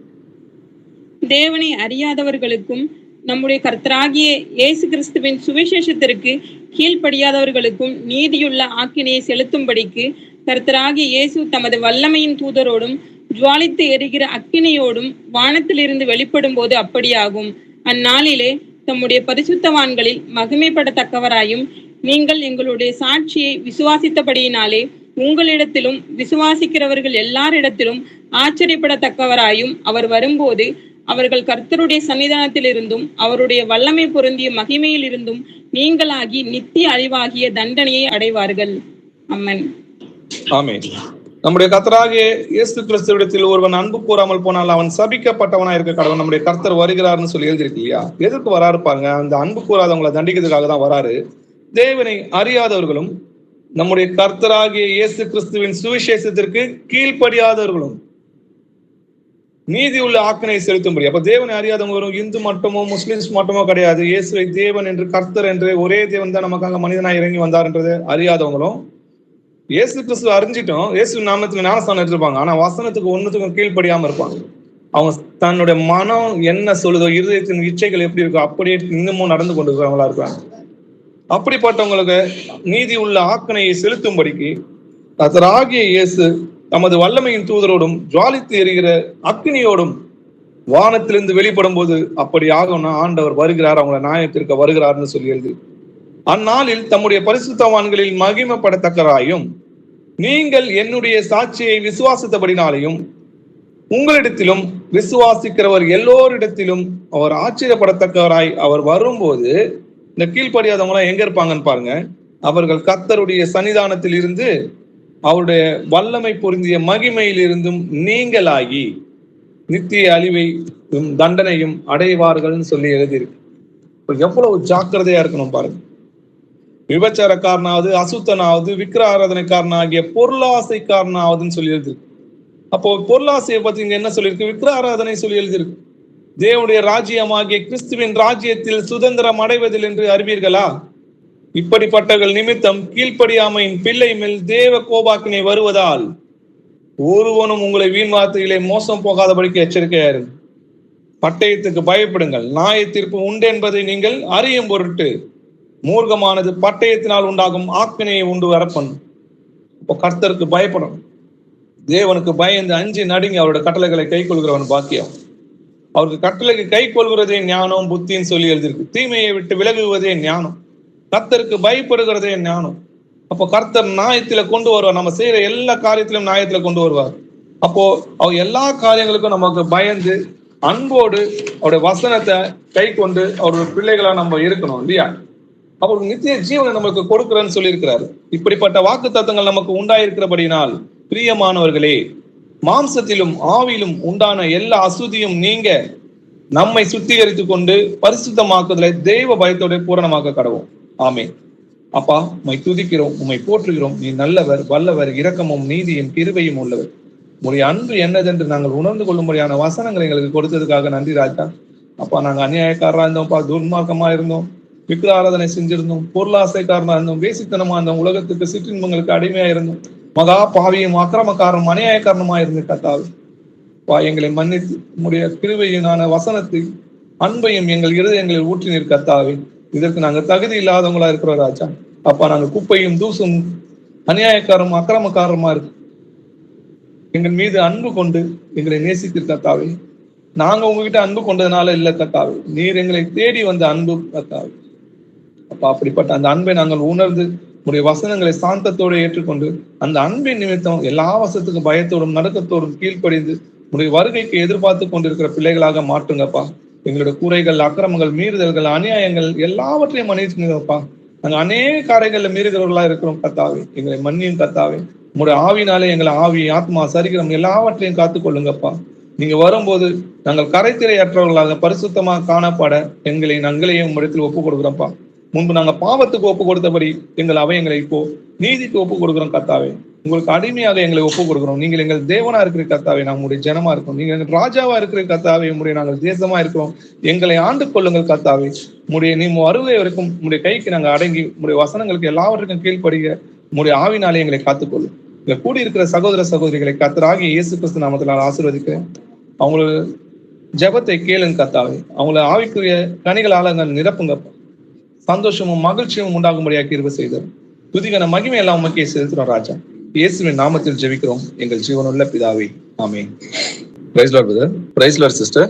தேவனை அறியாதவர்களுக்கும் நம்முடைய கர்த்தராகிய இயேசு கிறிஸ்துவின் சுவிசேஷத்திற்கு கீழ்ப்படியாதவர்களுக்கும் நீதியுள்ள ஆக்கினையை செலுத்தும்படிக்கு கர்த்தராகிய இயேசு தமது வல்லமையின் தூதரோடும் ஜுவாலித்து எரிகிற அக்கினையோடும் வானத்திலிருந்து வெளிப்படும் போது அப்படியாகும். அந்நாளிலே தம்முடைய பரிசுத்தவான்களில் மகிமைப்படத்தக்கவராயும் நீங்கள் எங்களுடைய சாட்சியை விசுவாசித்தபடியினாலே உங்களிடத்திலும் விசுவாசிக்கிறவர்கள் எல்லாரிடத்திலும் ஆச்சரியப்படத்தக்கவராயும் அவர் வரும்போது அவர்கள் கர்த்தருடைய சன்னிதானத்திலிருந்தும் அவருடைய வல்லமை பொருந்திய மகிமையில் இருந்தும் நீங்களாகி நித்திய அழிவாகிய தண்டனையை அடைவார்கள். அம்மன். ஆமென். நம்முடைய கர்த்தராகிய இயேசு கிறிஸ்துவிடத்தில் ஒருவன் அன்பு கூறாமல் போனால் அவன் சபிக்கப்பட்டவனா இருக்க கடவுள். நம்முடைய கர்த்தர் வருகிறார்னு சொல்லி எழுதிருக்கு இல்லையா? எதற்கு வராரு பாருங்க. அந்த அன்பு கூறாதவங்களை தண்டிக்கிறதுக்காக தான் வராரு. தேவனை அறியாதவர்களும் நம்முடைய கர்த்தராகிய இயேசு கிறிஸ்துவின் சுவிசேஷத்திற்கு கீழ்ப்படியாதவர்களும் நீதி உள்ள ஆக்கினை செலுத்தும்படி. அப்ப தேவனை அறியாதவங்க வரும் இந்து மட்டுமோ முஸ்லிம்ஸ் மட்டுமோ கிடையாது. இயேசுவை தேவன் என்று, கர்த்தர் என்று, ஒரே தேவன் தான் நமக்காக மனிதனாய் இறங்கி வந்தார் என்றது அறியாதவங்களும், இயேசு கிறிஸ்து அறிஞ்சிட்டோம், இயேசு நாமத்துக்கு ஞானஸ்தானம் எடுத்திருப்பாங்க, ஆனா வசனத்துக்கு ஒண்ணுத்துக்கும் கீழ்ப்படியாம இருப்பாங்க. அவங்க தன்னுடைய மனம் என்ன சொல்லுதோ, இருதயத்தின் இச்சைகள் எப்படி இருக்கோ அப்படியே இன்னமும் நடந்து கொண்டு இருக்கிறவங்களா இருக்காங்க. அப்படிப்பட்டவங்களுக்கு நீதி உள்ள ஆக்கினையை செலுத்தும்படிக்கு கர்த்தராகிய இயேசு தமது வல்லமையின் தூதரோடும் ஜுவாலித்து எரிகிற அக்கினியோடும் வானத்திலிருந்து வெளிப்படும் போது அப்படி ஆகும்னா ஆண்டவர் வருகிறார், அவங்களை நியாயத்திற்கு வருகிறார்னு சொல்லி எழுது. அந்நாளில் தம்முடைய பரிசுத்தவான்களில் மகிமைப்படத்தக்கராயும் நீங்கள் என்னுடைய சாட்சியை விசுவாசித்தபடினாலையும் உங்களிடத்திலும் விசுவாசிக்கிறவர் எல்லோரிடத்திலும் அவர் ஆச்சரியப்படத்தக்கவராய் அவர் வரும்போது, இந்த கீழ்ப்படியாதவங்க எங்க இருப்பாங்கன்னு பாருங்க, அவர்கள் கர்த்தருடைய சன்னிதானத்தில் இருந்து அவருடைய வல்லமை பொருந்திய மகிமையில் இருந்தும் நீங்களாகி நித்திய அழிவை தண்டனையும் அடைவார்கள்னு சொல்லி எழுதியிருக்கு. எவ்வளவு ஜாக்கிரதையா இருக்கணும் பாருங்க. விபச்சாரக்காரனாவது, அசுத்தனாவது, விக்கிர ஆராதனைக்காரனாகிய பொருளாசைக்காரனாவதுன்னு சொல்லி எழுதியிருக்கு. அப்போ பொருளாசையை பத்தி இங்க என்ன சொல்லியிருக்கு? விக்கிர ஆராதனை சொல்லி எழுதியிருக்கு. தேவனுடைய ராஜ்யமாகிய கிறிஸ்துவின் ராஜ்யத்தில் சுதந்திரம் அடைவதில் என்று அறிவீர்களா? இப்படிப்பட்டவர்கள் நிமித்தம் கீழ்ப்படியாமையின் பிள்ளை மேல் தேவ கோபாக்கினை வருவதால் ஒருவனும் உங்களை வீண் வார்த்தையிலே மோசம் போகாதபடிக்கு எச்சரிக்கையாரு. பட்டயத்துக்கு பயப்படுங்கள், நியாய தீர்ப்பு உண்டு என்பதை நீங்கள் அறியும் பொருட்டு மூர்க்கமானது பட்டயத்தினால் உண்டாகும் ஆக்கினையை உண்டு வரப்பன். இப்போ கர்த்தருக்கு பயப்படும், தேவனுக்கு பயந்து அஞ்சி நடுங்கி அவருடைய கட்டளைகளை கை கொள்கிறவன் பாக்கியம். அவருக்கு கட்டளைக்கு கை கொள்கிறதே ஞானம் புத்தின்னு சொல்லி எழுதியிருக்கு. தீமையை விட்டு விலகுவதே ஞானம், கர்த்தருக்கு பயப்படுகிறதே ஞானம். அப்போ கர்த்தர் நியாயத்தில கொண்டு வருவார், நம்ம செய்யற எல்லா காரியத்திலும் நியாயத்தில கொண்டு வருவார். அப்போ அவர் எல்லா காரியங்களுக்கும் நமக்கு பயந்து அன்போடு அவருடைய வசனத்தை கை கொண்டு அவருடைய பிள்ளைகளா நம்ம இருக்கணும் இல்லையா? அவருக்கு நித்திய ஜீவனை நமக்கு கொடுக்கிறேன்னு சொல்லி இருக்கிறாரு. இப்படிப்பட்ட வாக்கு தத்தங்கள் நமக்கு உண்டாயிருக்கிறபடினால் பிரியமானவர்களே, மாம்சத்திலும் ஆவிலும் உண்டான எல்லா அசுதியும் நீங்க நம்மை சுத்திகரித்து கொண்டு பரிசுத்தமாக்குதலை தெய்வ பயத்தோட பூரணமாக்க கடவோம். ஆமென். அப்பா, உம்மை துதிக்கிறோம், உம்மை போற்றுகிறோம். நீ நல்லவர், வல்லவர், இரக்கமும் நீதியும் கிருபையும் உள்ளவர். உங்களுடைய அன்பு என்னதென்று நாங்கள் உணர்ந்து கொள்ளும்படியான வசனங்களை எங்களுக்கு கொடுத்ததுக்காக நன்றி ராஜா. அப்பா, நாங்க அநியாயக்காரரா இருந்தோம்ப்பா, துர்மார்க்கமா இருந்தோம், விக்கிர ஆராதனை செஞ்சிருந்தோம், பொருளாசைக்காரனா இருந்தோம், வேசித்தனமா இருந்தோம், உலகத்துக்கு சிற்றின்பங்களுக்கு அடிமையா இருந்தோம், மகா பாவியும் அக்கிரமக்காரனும் அநியாயக்காரனுமா இருந்து கத்தாவே எங்களை மன்னித்து உம்முடைய கிருபையினான வசனத்தை அன்பையும் எங்கள் இருதயங்களில் ஊற்றினீர் கத்தாவே. இதற்கு நாங்கள் தகுதி இல்லாதவங்களா இருக்கிறோம் ராஜா. அப்பா, நாங்க குப்பையும் தூசும் அநியாயக்காரமும் அக்கிரமக்காரமா இருக்கு. எங்கள் மீது அன்பு கொண்டு எங்களை நேசித்து கத்தாவே. நாங்க உங்ககிட்ட அன்பு கொண்டதுனால இல்ல கத்தாவே, நீர் எங்களை தேடி வந்த அன்பு கத்தாவே. அப்பா, அப்படிப்பட்ட அந்த அன்பை நாங்கள் உணர்ந்து உடைய வசனங்களை சாந்தத்தோடு ஏற்றுக்கொண்டு அந்த அன்பின் நிமித்தம் எல்லா வசத்துக்கும் பயத்தோடும் நடுக்கத்தோடும் கீழ்ப்படிந்து உடைய வருகைக்கு எதிர்பார்த்து கொண்டிருக்கிற பிள்ளைகளாக மாற்றுங்கப்பா. எங்களுடைய கூரைகள், அக்கிரமங்கள், மீறுதல்கள், அநியாயங்கள் எல்லாவற்றையும் மன்னிச்சுங்கப்பா. நாங்க அநேக காரியங்கள்ல மீறுகிறவர்களா இருக்கிறோம் கத்தாவே. எங்களை மன்னியும் கத்தாவே. உங்களுடைய ஆவினாலே எங்களை ஆவி, ஆத்மா, சரீரம் எல்லாவற்றையும் காத்துக்கொள்ளுங்கப்பா. நீங்க வரும்போது நாங்கள் கரைத்திரையற்றவர்களாக பரிசுத்தமாக காணப்பட எங்களை நாங்களையும் உங்களிடத்தில் ஒப்புக் கொடுக்குறோம்ப்பா. முன்பு நாங்க பாவத்துக்கு ஒப்பு கொடுத்தபடி எங்கள் அவயங்களை இப்போ நீதிக்கு ஒப்பு கொடுக்குறோம் கத்தாவே. உங்களுக்கு அடிமையாக எங்களை ஒப்பு கொடுக்குறோம். நீங்கள் எங்கள் தேவனா இருக்கிற கத்தாவே, நம்முடைய ஜனமா இருக்கோம். நீங்க எங்கள் ராஜாவா இருக்கிற கத்தாவே, உங்களுடைய நாங்கள் தேசமா இருக்கிறோம். எங்களை ஆண்டு கொள்ளுங்கள் கத்தாவே. உங்களுடைய நீ வருகை வரைக்கும் உங்களுடைய கைக்கு நாங்கள் அடங்கி உங்களுடைய வசனங்களுக்கு எல்லாவற்றுக்கும் கீழ்ப்படுக உங்களுடைய ஆவினாலே எங்களை காத்துக்கொள்ளும். இங்க கூடியிருக்கிற சகோதர சகோதரிகளை கர்த்தராகிய இயேசு கிறிஸ்து நாமத்தில் நான் ஆசீர்வதிக்கிறேன். அவங்களோட ஜெபத்தை கேளுங்க கத்தாவே. அவங்கள ஆவிக்குரிய கனிகளால நிரப்புங்க. சந்தோஷமும் மகிழ்ச்சியும் உண்டாகும்படியாக கிருபை செய்தார். துதிகன மகிமை எல்லாம் உமக்கே செலுத்துறோம் ராஜா. இயேசுவின் நாமத்தில் ஜெபிக்கிறோம் எங்கள் ஜீவனுள்ள பிதாவே, ஆமென். Praise Lord brother. Praise Lord sister.